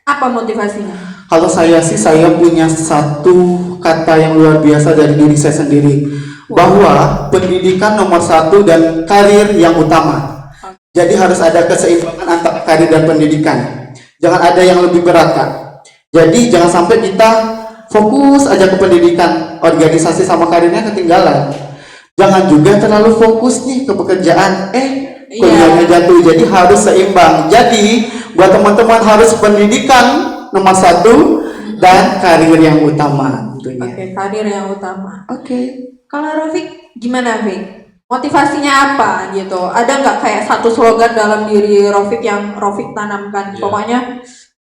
S2: Apa motivasinya?
S3: Kalau saya sih, saya punya satu kata yang luar biasa dari diri saya sendiri, bahwa pendidikan nomor satu dan karir yang utama. Jadi harus ada keseimbangan antara karir dan pendidikan. Jangan ada yang lebih berat, Kak. Jadi jangan sampai kita fokus aja ke pendidikan, organisasi sama karirnya ketinggalan. Jangan juga terlalu fokus nih ke pekerjaan, kuliahnya jatuh. Jadi harus seimbang. Jadi buat teman-teman harus pendidikan nomor satu dan karir yang utama tentunya.
S2: Oke, karir yang utama.
S3: Oke.
S2: Kalau Rofik, gimana Fik? Motivasinya apa gitu? Ada nggak kayak satu slogan dalam diri Rofik yang Rofik tanamkan?
S1: Iya.
S2: Pokoknya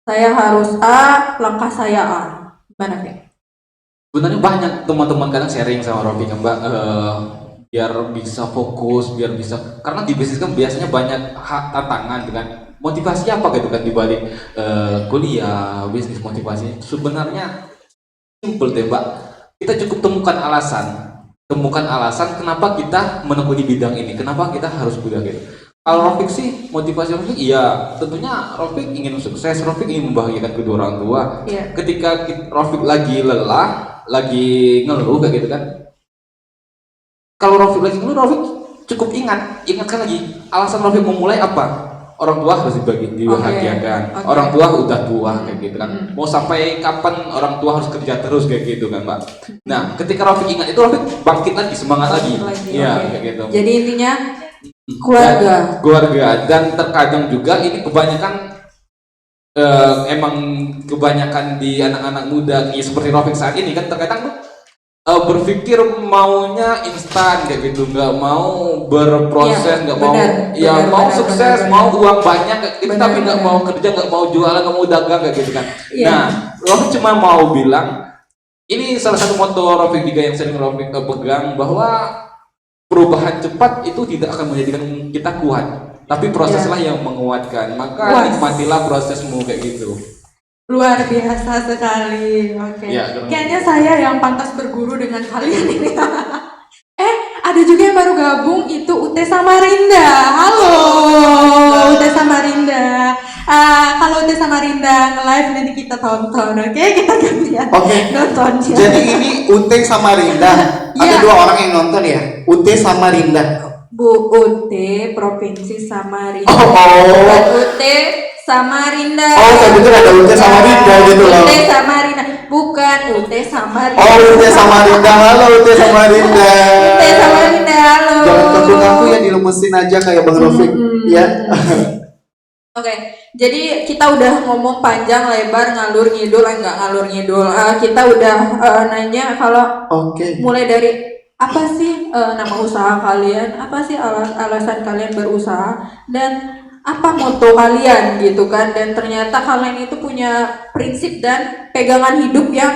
S2: saya harus A, langkah saya A. Gimana Fik?
S1: Sebenarnya banyak teman-teman kadang sharing sama Robi kan Mbak, biar bisa fokus, biar bisa, karena di bisnis kan biasanya banyak tantangan dengan motivasi apa gitu kan dibalik kuliah, bisnis, motivasi. Sebenarnya simple deh Mbak, kita cukup temukan alasan kenapa kita menekuni bidang ini, kenapa kita harus kuliah gitu. Kalau Rofik sih, motivasi Rofik, iya tentunya Rofik ingin sukses, Rofik ingin membahagiakan kedua orang tua.
S2: Iya.
S1: Ketika Rofik lagi lelah, lagi ngeluh kayak gitu kan, kalau Rofik lagi ngeluh, Rofik cukup ingatkan lagi alasan Rofik memulai apa. Orang tua harus dibahagiakan,
S2: Oke.
S1: orang tua udah tua kayak gitu kan. Mau sampai kapan orang tua harus kerja terus kayak gitu kan Mbak. Nah ketika Rofik ingat itu, Rofik bangkit lagi, semangat lagi. Iya
S2: Oke.
S1: kayak gitu.
S2: Jadi intinya keluarga.
S1: Keluarga, dan terkadang juga ini kebanyakan emang kebanyakan di anak-anak muda ya, seperti Rofik saat ini kan terkadang berpikir maunya instan kayak gitu, nggak mau berproses,
S2: Iya,
S1: nggak mau
S2: benar,
S1: mau
S2: benar,
S1: sukses,
S2: benar.
S1: mau uang banyak kayak gitu,
S2: Benar,
S1: tapi nggak
S2: benar.
S1: mau kerja, nggak mau jualan, nggak mau dagang kayak gitu kan.
S2: Iya.
S1: Nah Rofik cuma mau bilang, ini salah satu moto Rofik juga yang sering Rofik pegang, bahwa perubahan cepat itu tidak akan menjadikan kita kuat, tapi proseslah yang menguatkan. Maka
S2: Wah.
S1: nikmatilah prosesmu kayak gitu.
S2: Luar biasa sekali. Oke.
S1: Ya,
S2: Kayaknya saya yang pantas berguru dengan kalian ini. Ada juga yang baru gabung itu UT Samarinda. Halo, UT Samarinda. Kalau UT Samarinda nge-live nanti kita tonton, oke? Kita gantian
S3: Oke.
S2: nontonnya.
S3: Jadi ini UT Samarinda. Ada
S2: Iya.
S3: 2 orang yang nonton ya. UT Samarinda.
S2: Bu UT Provinsi Samarinda.
S3: Oh.
S2: Bukan UT Samarinda.
S3: Oh, saya pikir ada UT Samarinda gitu loh.
S2: UT Samarinda, bukan UT Samarinda.
S3: Oh, UT Samarinda. Halo UT Samarinda.
S2: UT Samarinda, halo.
S3: Jangan kaku-kaku ya, dilemesin aja kayak Bang Rafiq. Ya.
S2: Oke, jadi kita udah ngomong panjang lebar ngalur ngidul, enggak ngalur ngidul. Kita udah nanya kalau
S3: Oke.
S2: mulai dari apa sih nama usaha kalian, apa sih alasan kalian berusaha, dan apa moto kalian gitu kan. Dan ternyata kalian itu punya prinsip dan pegangan hidup yang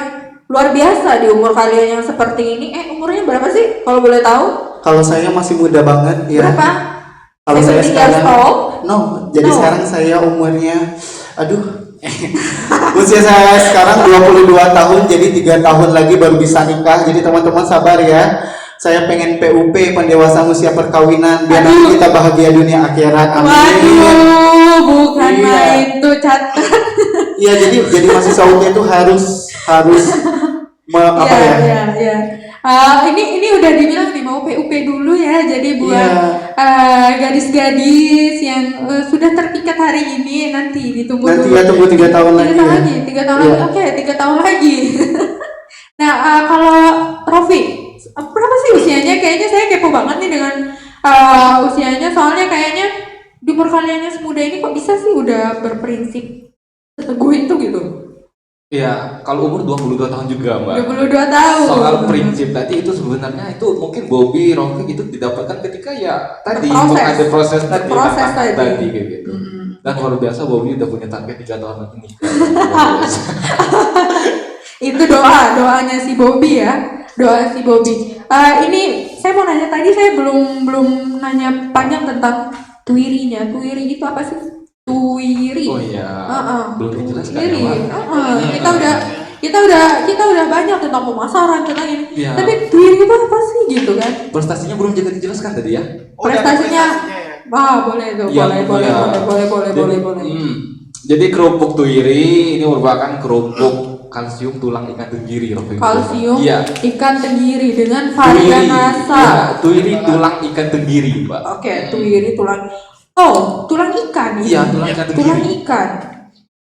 S2: luar biasa di umur kalian yang seperti ini. Umurnya berapa sih kalau boleh tahu?
S3: Kalau saya masih muda banget ya.
S2: Berapa?
S3: Kalau saya
S2: 17 years
S3: sekarang
S2: old?
S3: jadi
S2: No.
S3: sekarang saya umurnya usia saya sekarang 22 tahun, jadi 3 tahun lagi baru bisa nikah. Jadi teman-teman sabar ya. Saya pengen PUP, pendewasaan usia perkawinan, biar nanti kita bahagia dunia akhirat. Amin.
S2: Waduh, bukan
S3: Iya.
S2: main tuh catat.
S3: Iya, jadi mahasiswa UT itu harus apa ya?
S2: Iya. Ini udah dibilang nih mau PUP dulu ya. Jadi buat
S3: Iya.
S2: gadis-gadis yang sudah terpikat hari ini nanti ditunggu
S3: Nanti
S2: dulu.
S3: ya, tunggu 3 tahun lagi ya.
S2: 3 tahun
S3: Iya.
S2: lagi. Oke, 3 tahun lagi. Nah, kalau Rofi, berapa sih usianya? Kayaknya saya kepo banget nih dengan usianya. Soalnya kayaknya di umur kalian yang semuda ini kok bisa sih udah berprinsip teguh itu gitu.
S1: Ya, kalau umur 22 tahun juga, Mbak.
S2: 22 tahun.
S1: Soal prinsip tadi itu sebenarnya itu mungkin Bobby, Rofi itu didapatkan ketika ya tadi
S2: Berproses.
S1: ada proses tadi,
S2: Berproses
S1: tantangan
S2: tadi.
S1: tadi kayak gitu. Dan luar biasa Bobby udah punya target 3 tahun lagi nikah.
S2: Itu doanya si Bobby ya. Doa si Bobby. Ini saya mau nanya, tadi saya belum nanya panjang tentang tuirinya. Tuiri itu apa sih? Tuiri.
S1: Oh iya. Belum dijelaskan ya,
S2: Tuiri.
S1: Mbak.
S2: Kita udah banyak tentang pemasaran tentang ini.
S1: Iya.
S2: Tapi tuiri itu apa sih gitu kan?
S1: Prestasinya belum juga dijelaskan tadi ya.
S2: Prestasinya. Boleh tuh.
S1: Yang-
S2: Boleh.
S1: Jadi, jadi kerupuk tuiri ini merupakan kerupuk kalsium tulang ikan tenggiri, Rofi.
S2: Kalsium
S1: Iya.
S2: ikan tenggiri dengan varian rasa.
S1: Iya, tuiri tulang ikan tenggiri, Mbak.
S2: Oke, tuiri tulang. Oh, tulang ikan.
S1: Iya, tulang ikan tenggiri.
S2: Tulang ikan.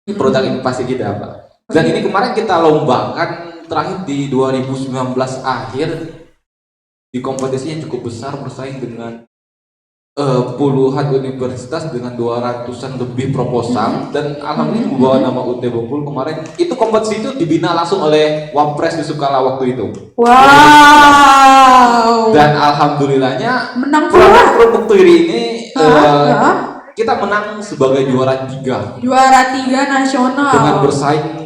S1: Ini produk inovasi kita, Pak. Dan ini kemarin kita lombakan terakhir di 2019 akhir di kompetisi yang cukup besar, bersaing dengan puluhan universitas dengan 200-an lebih proposal, dan alhamdulillah membawa nama UT Bengkulu kemarin. Itu kompetisi itu dibina langsung oleh Wapres Yusuf Kala waktu itu.
S2: Wow.
S1: Dan alhamdulillahnya
S2: Menang
S1: produk
S2: pula.
S1: kerupuk tuiri ini
S2: Hah?
S1: kita menang sebagai juara 3
S2: Juara 3 nasional.
S1: dengan bersaing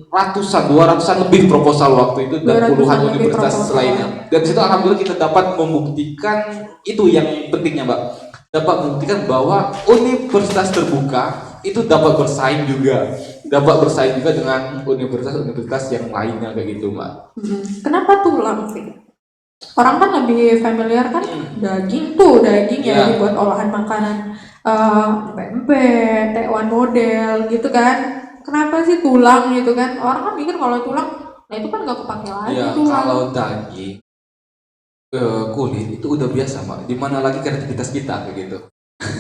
S1: 200-an lebih proposal waktu itu dan
S2: 200-an
S1: puluhan
S2: lebih
S1: universitas
S2: proposal.
S1: lainnya. Dan di situ alhamdulillah kita dapat membuktikan itu yang pentingnya, Mbak. Dapat membuktikan bahwa universitas terbuka itu dapat bersaing juga dengan universitas-universitas yang lainnya kayak gitu, Mbak.
S2: Kenapa tulang sih? Orang kan lebih familiar kan daging ya
S1: Iya.
S2: dibuat olahan makanan, pempek, tekwan model gitu kan. Kenapa sih tulang gitu kan? Orang kan mikir kalau tulang, nah itu kan nggak kepake lagi
S1: Ya,
S2: tulang.
S1: kalau daging kulit itu udah biasa, Mbak. Dimana lagi kreativitas kita kayak gitu.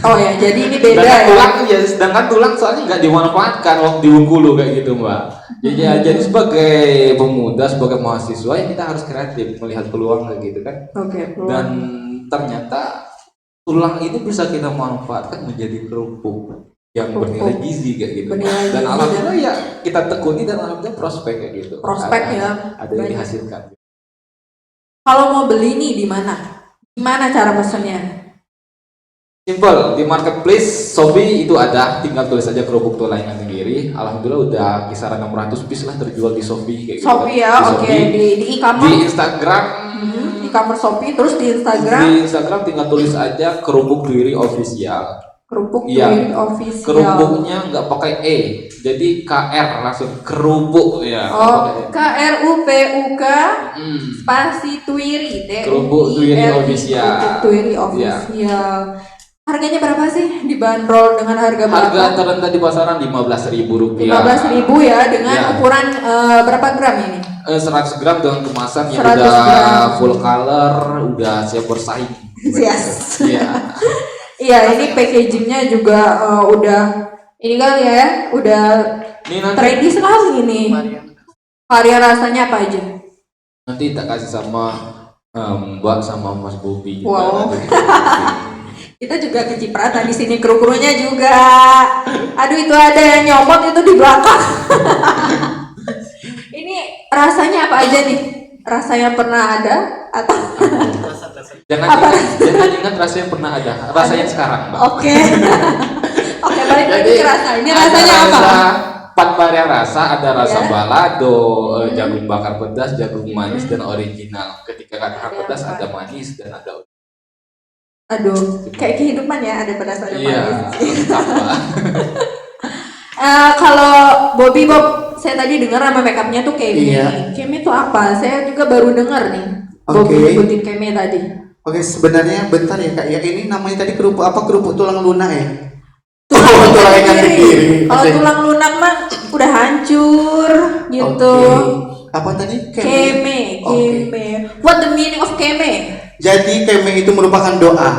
S2: Oh ya, jadi ini beda
S1: Sedangkan
S2: ya.
S1: tulang ya, sedangkan tulang soalnya nggak dimanfaatkan waktu di Bengkulu kayak gitu, Mbak. Jadi sebagai pemuda, sebagai mahasiswa ya kita harus kreatif melihat peluang kayak gitu kan.
S2: Oke,
S1: Dan ternyata tulang ini bisa kita manfaatkan menjadi kerupuk yang bernilai gizi kayak gitu.
S2: Bernilai
S1: Dan
S2: gizi,
S1: alhamdulillah ya kita tekuni dan alhamdulillah prospek kayak gitu.
S2: Prospek ya.
S1: Ada yang
S2: Banyak.
S1: dihasilkan.
S2: Kalau mau beli nih di mana? Gimana cara pesennya?
S1: Simple, di marketplace Shopee itu ada, tinggal tulis aja kerupuk tulang ikan tenggiri. Alhamdulillah udah kisaran 600 piece lah terjual di Shopee kayak gitu.
S2: Shopee ya,
S1: Di
S2: oke.
S1: Shopee.
S2: Di
S1: Di
S2: e-commerce,
S1: Instagram,
S2: e-commerce Shopee, terus di Instagram.
S1: tinggal tulis aja kerupuk tuiri official.
S2: Kerupuk
S1: Iya.
S2: Twiri official.
S1: Kerupuknya nggak pakai E, jadi KR langsung kerupuk ya.
S2: Oh, KRUPUK
S1: Hmm.
S2: spasi Twiri.
S1: Kerupuk Twiri official.
S2: Kerupuk Twiri official. Harganya berapa sih? Dibanderol dengan harga
S1: Harga
S2: berapa?
S1: terendah di pasaran Rp15.000.
S2: 15.000 ya dengan
S1: Ya.
S2: ukuran berapa gram ini?
S1: 100 gram dengan kemasan yang
S2: 100
S1: udah
S2: gram.
S1: full color, udah siap bersaing.
S2: Yes.
S1: Iya.
S2: Iya, ini packagingnya juga udah ini kali ya, udah
S1: Ini nanti
S2: trendy sekali ini. Varian rasanya apa aja?
S1: nanti tak kasih sama Mbak sama Mas Bobi. juga.
S2: Wow.
S1: Nanti kita kasih.
S2: Kita juga kecipratan di sini, kru-krunya juga. Aduh, itu ada yang nyomot itu di belakang. Ini rasanya apa aja nih? Rasa yang pernah ada atau
S1: Jangan
S2: Apa?
S1: ingat rasa yang pernah ada, rasanya sekarang, Mbak.
S2: Oke. Oke, balik lagi
S1: Jadi,
S2: ke rasa. Ini
S1: ada
S2: rasanya apa?
S1: rasa 4 varian rasa, ada rasa
S2: Ya.
S1: balado, jagung bakar pedas, jagung manis dan original. Ketika katakan
S2: Ada
S1: pedas
S2: apa?
S1: ada manis dan ada
S2: Aduh, kayak kehidupan ya, ada pedas ada
S1: iya,
S2: manis.
S1: apa?
S2: Kalau Bob, saya tadi dengar nama makeupnya tuh Kemi.
S3: Iya.
S2: Kemi tuh apa? Saya juga baru dengar nih.
S3: Oke.
S2: Bobby nyebutin Kemi tadi.
S3: Oke, sebenarnya bentar ya Kak. Ya ini namanya tadi kerupuk apa? Kerupuk tulang lunak ya?
S2: Tulang
S3: tulang
S2: ikan
S3: ikan
S2: kiri.
S3: kiri.
S2: Kalau
S3: Oke.
S2: tulang lunak mah udah hancur gitu.
S3: Oke. Apa tadi?
S2: Keme,
S3: Oke.
S2: keme. What the meaning of keme?
S3: Jadi keme itu merupakan doa.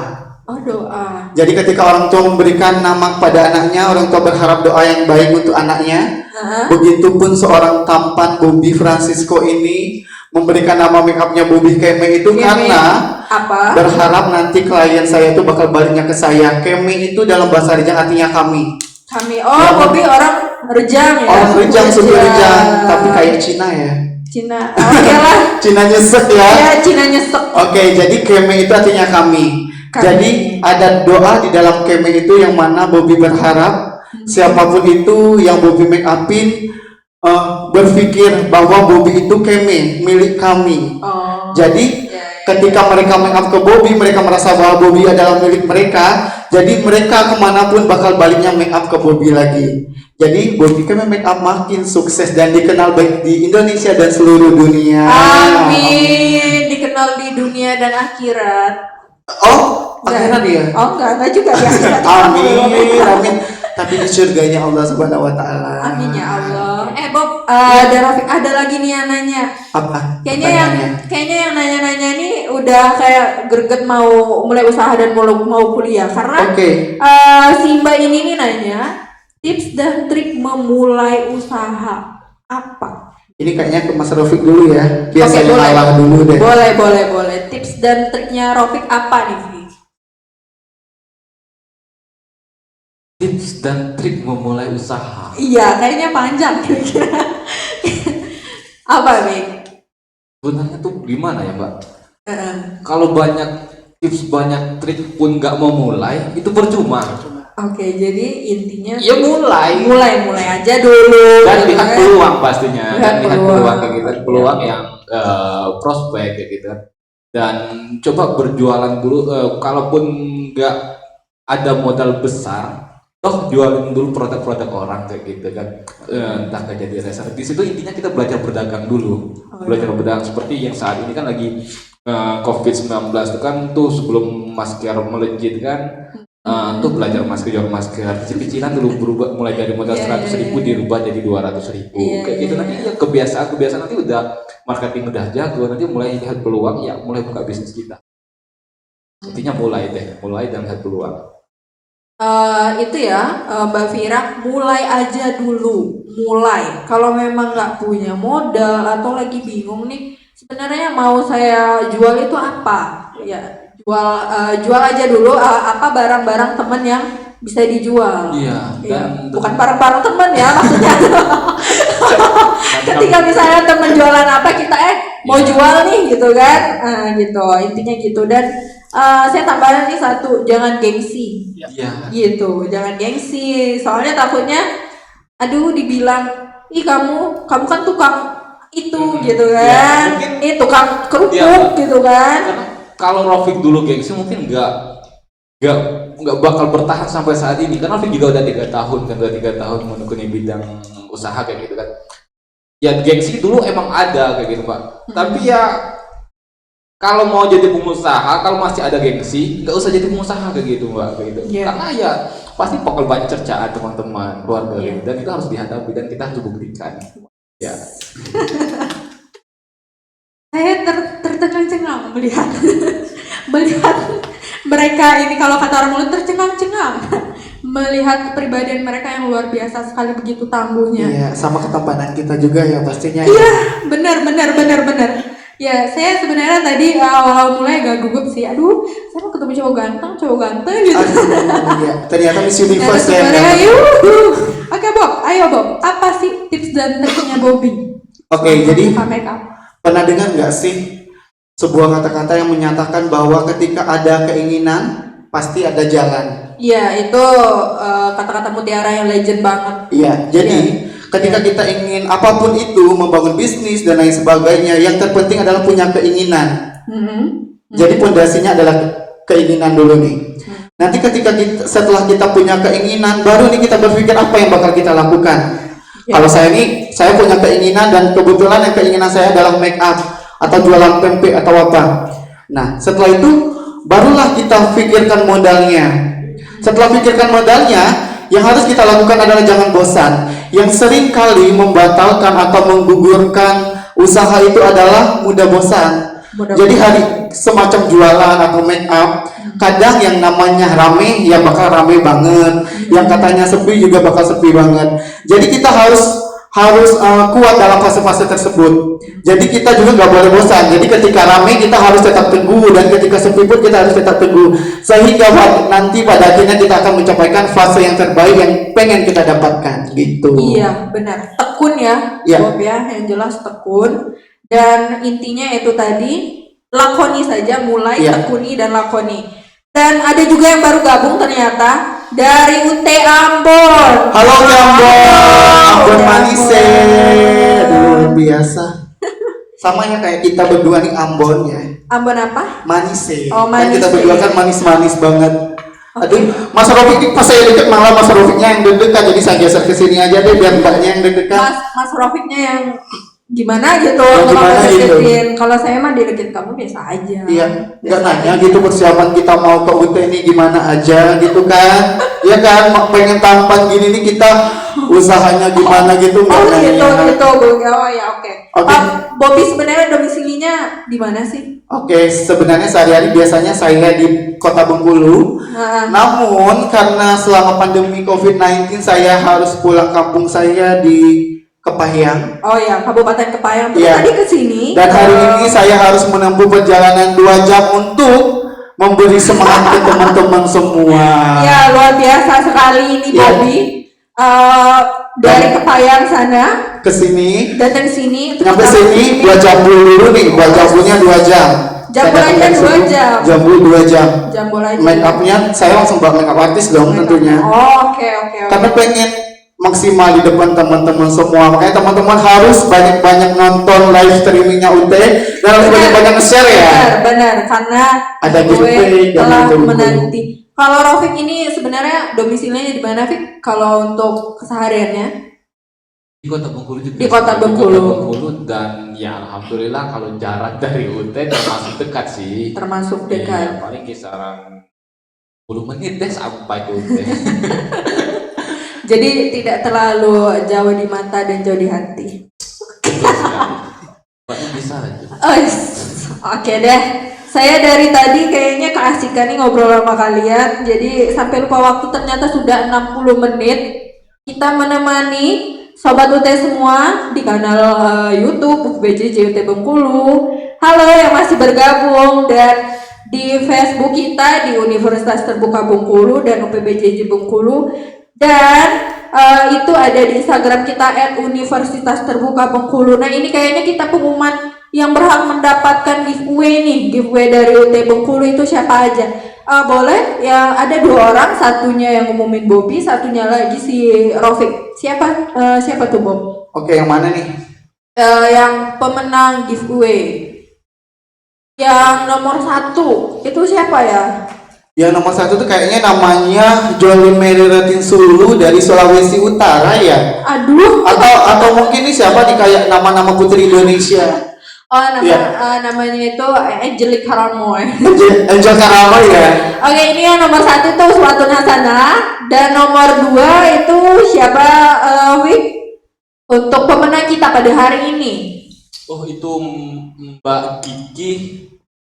S2: Oh, doa.
S3: Jadi ketika orang tua memberikan nama kepada anaknya, orang tua berharap doa yang baik untuk anaknya.
S2: Hah?
S3: Begitupun seorang tampan Bobby Francisco ini memberikan nama make upnya Bobby Keme itu
S2: Keme.
S3: karena
S2: Apa?
S3: berharap nanti klien saya itu bakal baliknya ke saya. Keme itu dalam bahasa Rejang artinya kami.
S2: Kami. Oh, Bobby orang Rejang ya.
S3: Orang Rejang, suku Rejang, tapi kayak Cina ya.
S2: Cina. Oke lah.
S3: Cina nyesek ya.
S2: Ya, Cina nyesek.
S3: Oke, jadi Keme itu artinya kami.
S2: Kami.
S3: Jadi ada doa di dalam Keme itu yang mana Bobby berharap siapapun itu yang Bobby make upin berpikir bahwa Bobby itu Keme, milik kami.
S2: Oh.
S3: Jadi
S2: Ya, ya.
S3: ketika mereka make up ke Bobby, mereka merasa bahwa Bobby adalah milik mereka. Jadi mereka kemanapun bakal baliknya make up ke Bobby lagi. Jadi Bobby Keme make up makin sukses dan dikenal baik di Indonesia dan seluruh dunia.
S2: Amin. Dikenal di dunia dan akhirat.
S3: Oh, akhirnya dia.
S2: Oh, enggak juga di akhirat.
S3: Amin, amin. Tapi di surganya Allah Subhanahu wa taala.
S2: Amin ya Allah. Bob, ada Rafiq, ada lagi nih yang nanya.
S3: Apa?
S2: Kayaknya yang nanya-nanya nih udah kayak greget mau mulai usaha dan mau kuliah karena
S3: Oke.
S2: si Mbak ini nih nanya tips dan trik memulai usaha apa?
S3: Ini kayaknya ke Mas Rafiq dulu ya. Biasanya
S2: Oke, boleh.
S3: ngalah dulu deh.
S2: Boleh. Tips dan triknya Rafiq apa nih, Vi?
S1: Tips dan trik memulai usaha.
S2: Iya, kayaknya panjang kira-kira. Apa, Vi?
S1: Sebenarnya tuh gimana ya, Mbak?
S2: Heeh.
S1: Kalau banyak tips, banyak trik pun nggak mau mulai, itu percuma.
S2: Oke, jadi intinya
S1: Ya mulai.
S2: mulai aja dulu.
S1: Dan
S2: gitu
S1: lihat
S2: kan.
S1: peluang pastinya.
S2: Lihat
S1: Dan lihat
S2: peluang.
S1: peluang kayak gitu, peluang yang prospek kayak gitu. Dan coba berjualan dulu. Kalaupun nggak ada modal besar, toh jualin dulu produk-produk orang kayak gitu kan. Entah nggak jadi reseller. Di situ intinya kita belajar berdagang dulu.
S2: Oh,
S1: Belajar berdagang seperti yang saat ini kan lagi COVID-19 itu kan tuh sebelum masker melejit kan. Tuh belajar jual masker kecil-kecilan dulu berubah mulai dari modal
S2: Iya,
S1: 100.000 dirubah jadi 200.000
S2: Iya,
S1: kayak gitu
S2: iya,
S1: nanti
S2: iya.
S1: ya kebiasaan nanti udah marketing udah jago nanti mulai lihat peluang ya mulai buka bisnis kita intinya mulai dan lihat peluang.
S2: Itu ya, Mbak Vira, mulai aja dulu. Kalau memang nggak punya modal atau lagi bingung nih, sebenarnya mau saya jual itu apa? Ya, jual aja dulu apa barang-barang teman yang bisa dijual.
S1: Iya, dan
S2: bukan barang-barang teman ya maksudnya. Ketika misalnya teman jualan apa kita mau
S1: Iya.
S2: jual nih gitu kan, gitu intinya gitu dan saya tambahin nih satu, jangan gengsi.
S1: Iya.
S2: Gitu, jangan gengsi soalnya takutnya aduh dibilang ih kamu kan tukang itu gitu
S1: Ya,
S2: kan,
S1: mungkin-
S2: tukang kerupuk
S1: Ya.
S2: gitu kan.
S1: Karena kalau Rafiq dulu gengsi mungkin nggak nggak bakal bertahan sampai saat ini. Karena Rafiq juga udah 3 tahun kan, udah 3 tahun menekuni bidang usaha kayak gitu kan. Ya gengsi dulu emang ada kayak gitu Pak. Tapi ya kalau mau jadi pengusaha, kalau masih ada gengsi, nggak usah jadi pengusaha kayak gitu Mbak, kayak gitu.
S2: Iya.
S1: Karena ya pasti bakal banyak cercaan teman-teman, keluarga
S2: Iya.
S1: gitu. Dan itu harus dihadapi dan kita harus buktikan. Ya.
S2: Saya tercengang-cengang melihat melihat mereka ini, kalau kata orang mulut, tercengang-cengang melihat kepribadian mereka yang luar biasa sekali, begitu tangguhnya.
S3: Iya, sama ketampanan kita juga ya pastinya.
S2: Iya, benar. Ya, saya sebenarnya tadi awal mulai agak gugup sih. Aduh, saya mau ketemu cowok ganteng gitu.
S3: Iya, ternyata Miss
S2: Nah,
S3: Universe ya.
S2: sebenarnya, yuhu. Oke Bob, ayo Bob, apa sih tips dan triknya Bobby?
S3: Oke, jadi
S2: make up.
S3: pernah dengar nggak sih sebuah kata-kata yang menyatakan bahwa ketika ada keinginan pasti ada jalan.
S2: Iya, itu kata-kata mutiara yang legend banget.
S3: Iya, jadi ketika kita ingin apapun itu, membangun bisnis dan lain sebagainya, yang terpenting adalah punya keinginan. Jadi pondasinya adalah keinginan dulu nih. Nanti setelah kita punya keinginan, baru nih kita berpikir apa yang bakal kita lakukan. Kalau saya punya keinginan dan kebetulan yang keinginan saya adalah make up atau jualan tempe atau apa. Nah, setelah itu barulah kita pikirkan modalnya. Setelah pikirkan modalnya, yang harus kita lakukan adalah jangan bosan. Yang sering kali membatalkan atau menggugurkan usaha itu adalah mudah bosan. Jadi hari semacam jualan atau make up, kadang yang namanya rame ya bakal rame banget, yang katanya sepi juga bakal sepi banget. Jadi kita harus kuat dalam fase-fase tersebut. Jadi kita juga nggak boleh bosan. Jadi ketika rame kita harus tetap teguh, dan ketika sepi pun kita harus tetap teguh, sehingga nanti pada akhirnya kita akan mencapaikan fase yang terbaik yang pengen kita dapatkan gitu.
S2: Iya, benar. Tekun ya,
S3: Iya.
S2: Bob ya, yang jelas tekun. Dan intinya itu tadi, lakoni saja, mulai
S3: Iya.
S2: tekuni dan lakoni. Dan ada juga yang baru gabung ternyata dari UT Ambon.
S3: Halo Ambon manis luar biasa. Sama ya kayak kita berdua nih Ambon ya.
S2: Ambon apa?
S3: Manis
S2: Oh,
S3: Kan kita
S2: Manise.
S3: berdua kan manis-manis banget. Aduh, Mas Rofiq pas saya deket malah Mas Rofiqnya yang deg-degan, jadi saya geser ke sini aja deh biar mbaknya yang deg-degan.
S2: Mas Rofiqnya yang gimana gitu,
S3: Yang gimana
S2: kalau
S3: gitu?
S2: deketin. Kalau saya mah deketin kamu biasa aja.
S3: Iya, nggak nanya gitu persiapan kita mau ke UT ini gimana aja gitu kan? Iya kan, pengen tampan gini nih kita usahanya gimana gitu nggak
S2: Oh
S3: nanya.
S2: gitu, oh ya oke.
S3: Oke.
S2: Bobby sebenarnya domisilinya di mana sih?
S3: Oke, sebenarnya sehari-hari biasanya saya di Kota Bengkulu.
S2: Nah,
S3: Namun karena selama pandemi COVID-19 saya harus pulang kampung saya di Kepahyang.
S2: oh ya, Kabupaten Kepayang. Terus
S3: Iya.
S2: tadi ke sini.
S3: Dan hari ini saya harus menempuh perjalanan 2 jam untuk memberi semangat ke teman-teman semua.
S2: Ya, luar biasa sekali ini
S3: Iya.
S2: Bobby. Dari Kepayang sana
S3: Ke sini,
S2: datang sini.
S3: nyampe sini 2 jambul dulu nih, buat jambulnya 2 jam.
S2: Jambul
S3: Saya
S2: aja
S3: datang
S2: 2
S3: dari
S2: jam.
S3: Jambul 2 jam.
S2: Jambul aja.
S3: Make upnya saya langsung bawa make up artis dong tentunya.
S2: Oh, oke.
S3: Karena pengen maksimal di depan teman-teman semua, makanya teman-teman harus banyak-banyak nonton live streamingnya UT dan harus banyak-banyak nge-share ya.
S2: Benar, karena
S3: Ada
S2: gue
S3: giveaway dan
S2: telah
S3: itu.
S2: menanti. Kalau Rafiq ini sebenarnya domisilinya di mana, Fik? Kalau untuk kesehariannya?
S1: Di Kota Bengkulu juga.
S2: Di Kota Bengkulu.
S1: Dan ya alhamdulillah kalau jarak dari UT termasuk dekat sih.
S2: Termasuk
S1: Iya,
S2: dekat.
S1: paling kisaran 10 menit deh sampai ke UT.
S2: Jadi tidak terlalu jauh di mata dan jauh di hati.
S1: Betul sekali. Pak, bisa aja.
S2: Oke deh. Saya dari tadi kayaknya keasikan nih ngobrol sama kalian. Jadi sampai lupa waktu, ternyata sudah 60 menit. Kita menemani Sobat UT semua di kanal YouTube UPBJJ UT Bengkulu. Halo yang masih bergabung, dan di Facebook kita di Universitas Terbuka Bengkulu dan UPBJJ Bengkulu. Dan itu ada di Instagram kita @Universitas Terbuka Bengkulu. Nah ini kayaknya kita pengumuman yang berhak mendapatkan giveaway nih. Giveaway dari UT Bengkulu itu siapa aja? Boleh ya, ada 2 orang, satunya yang ngumumin Bobby, satunya lagi si Rafiq. Siapa tuh Bob?
S3: Oke, yang mana nih?
S2: Yang pemenang giveaway yang nomor 1 itu siapa ya?
S3: Yang nomor 1 tuh kayaknya namanya Jolly Mary Ratin Sulu dari Sulawesi Utara ya.
S2: Aduh.
S3: Atau mungkin ini siapa nih kayak nama-nama putri Indonesia?
S2: Oh,
S3: Iya.
S2: namanya itu Angelic Karamoy.
S3: Angel Karama ya.
S2: Oke, ini yang nomor 1 tuh Suatu Nasana, dan nomor 2 itu siapa, Wik? Untuk pemenang kita pada hari ini.
S1: Oh, itu Mbak Kiki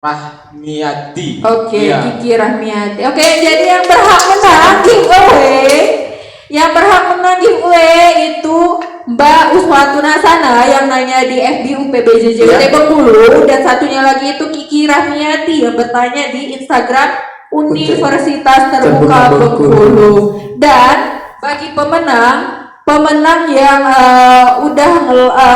S1: Rahmiati.
S2: Oke,
S1: Iya.
S2: Kiki Rahmiati. Oke, jadi yang berhak menang giveaway, itu Mbak Uswatu Nasana yang nanya di FB UPBJJWT Bengkulu, dan satunya lagi itu Kiki Rahmiati yang bertanya di Instagram Universitas Terbuka Bengkulu. Dan bagi pemenang yang udah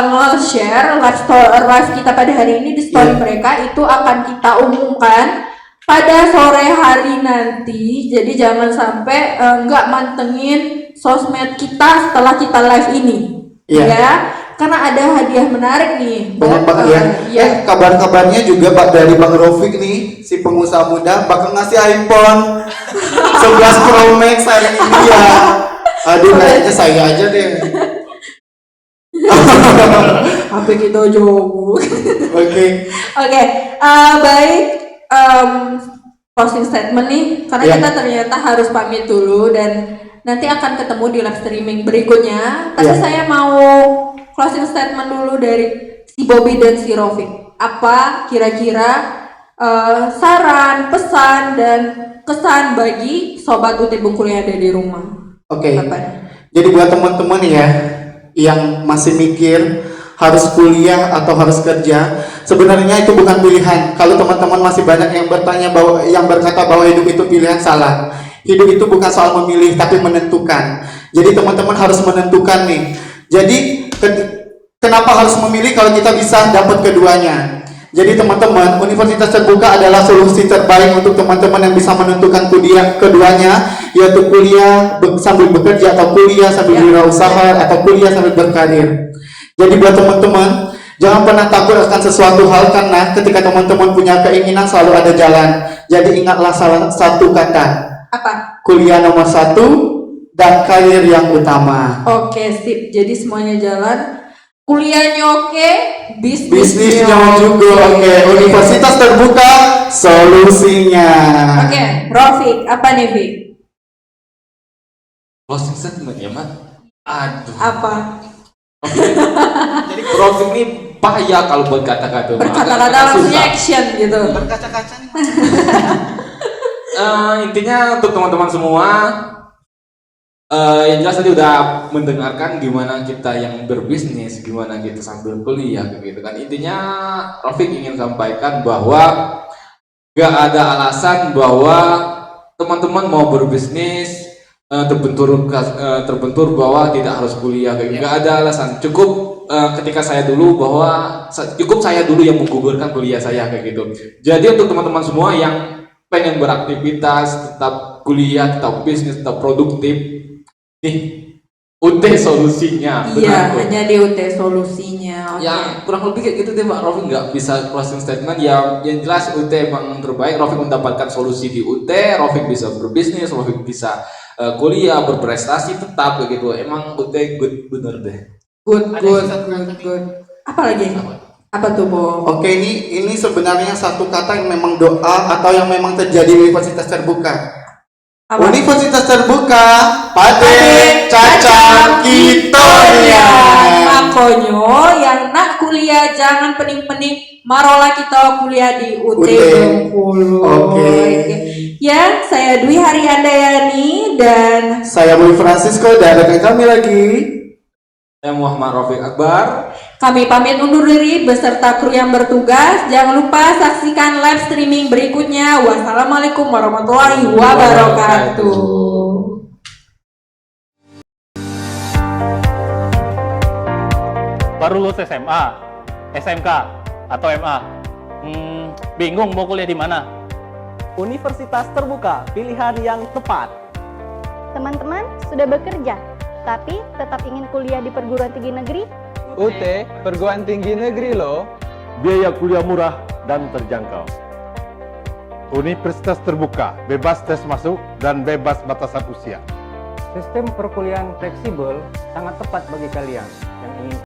S2: nge-share live kita pada hari ini di story mereka, itu akan kita umumkan pada sore hari nanti. Jadi jangan sampai nggak mantengin sosmed kita setelah kita live ini, ya, karena ada hadiah menarik nih.
S3: Banyak banget ya.
S2: Ya.
S3: Kabar-kabarnya juga Pak dari Bang Rofik nih, si pengusaha muda bakal ngasih iPhone 11 Pro Max hari ini ya. Aduh, kayaknya saya aja deh.
S2: HP kita jauh.
S3: Oke.
S2: Baik, closing statement nih, karena kita ternyata harus pamit dulu dan nanti akan ketemu di live streaming berikutnya. Tapi saya mau closing statement dulu dari si Bobby dan si Rofik. Apa kira-kira saran, pesan, dan kesan bagi sobat UT Bengkulu yang ada di rumah?
S3: Oke. Jadi buat teman-teman ya yang masih mikir harus kuliah atau harus kerja, sebenarnya itu bukan pilihan. Kalau teman-teman masih banyak yang berkata bahwa hidup itu pilihan, salah. Hidup itu bukan soal memilih tapi menentukan. Jadi teman-teman harus menentukan nih. Jadi kenapa harus memilih kalau kita bisa dapat keduanya? Jadi teman-teman, Universitas Terbuka adalah solusi terbaik untuk teman-teman yang bisa menentukan kuliah keduanya, yaitu kuliah sambil bekerja atau kuliah sambil berwirausaha atau kuliah sambil berkarir. Jadi buat teman-teman, jangan pernah takut akan sesuatu hal, karena ketika teman-teman punya keinginan selalu ada jalan. Jadi ingatlah salah satu kata.
S2: Apa?
S3: Kuliah nomor 1 dan karir yang utama.
S2: Oke, sip. Jadi semuanya jalan. Kuliahnya oke,
S3: bisnisnya juga oke. Universitas Terbuka solusinya.
S2: Oke, Rofik, apa nih, Fik?
S1: Closing statement ya, Mat. Aduh.
S2: Apa?
S1: Jadi Rofik ini bahaya kalau buat kata-kata.
S2: Berkata-kata langsung action gitu.
S3: Berkaca-kaca nih.
S1: Intinya untuk teman-teman semua, yang jelas tadi udah mendengarkan gimana kita yang berbisnis, gimana kita sambil kuliah gitu kan. Intinya Rofik ingin sampaikan bahwa gak ada alasan bahwa teman-teman mau berbisnis terbentur bahwa tidak harus kuliah, gak ada alasan. Cukup ketika saya dulu yang menggugurkan kuliah saya kayak gitu. Jadi untuk teman-teman semua yang pengen beraktivitas, tetap kuliah, tetap bisnis, tetap produktif, nih UT solusinya.
S2: Iya, hanya di UT solusinya.
S1: Ya kurang lebih kayak gitu deh Mbak. Rofik nggak bisa closing statement ya, yang jelas UT emang terbaik. Rofik mendapatkan solusi di UT, Rofik bisa berbisnis, Rofik bisa kuliah, berprestasi tetap kayak gitu. Emang UT good bener deh.
S2: Good. Apa lagi? Apa tuh, Bo?
S3: Oke, ini sebenarnya satu kata yang memang doa atau yang memang terjadi di Universitas Terbuka.
S2: Apa?
S3: Universitas Terbuka, Pade Cacang Kitoria.
S2: Makonyo yang nak kuliah jangan pening-pening, marolah kita kuliah di UT Bengkulu.
S3: Oke.
S2: Ya, saya Dwi Haryandayani dan
S3: Saya Boy Francisco, dan rekan kami lagi.
S1: Saya Muhammad Rofik Akbar.
S2: Kami pamit undur diri beserta kru yang bertugas. Jangan lupa saksikan live streaming berikutnya. Wassalamualaikum warahmatullahi wabarakatuh.
S4: Baru lulus SMA, SMK, atau MA? Bingung mau kuliah di mana?
S5: Universitas Terbuka, pilihan yang tepat.
S6: Teman-teman sudah bekerja, tapi tetap ingin kuliah di perguruan tinggi negeri?
S5: UT, perguruan tinggi negeri loh.
S7: Biaya kuliah murah dan terjangkau. Universitas terbuka, bebas tes masuk dan bebas batasan usia.
S8: Sistem perkuliahan fleksibel sangat tepat bagi kalian yang ingin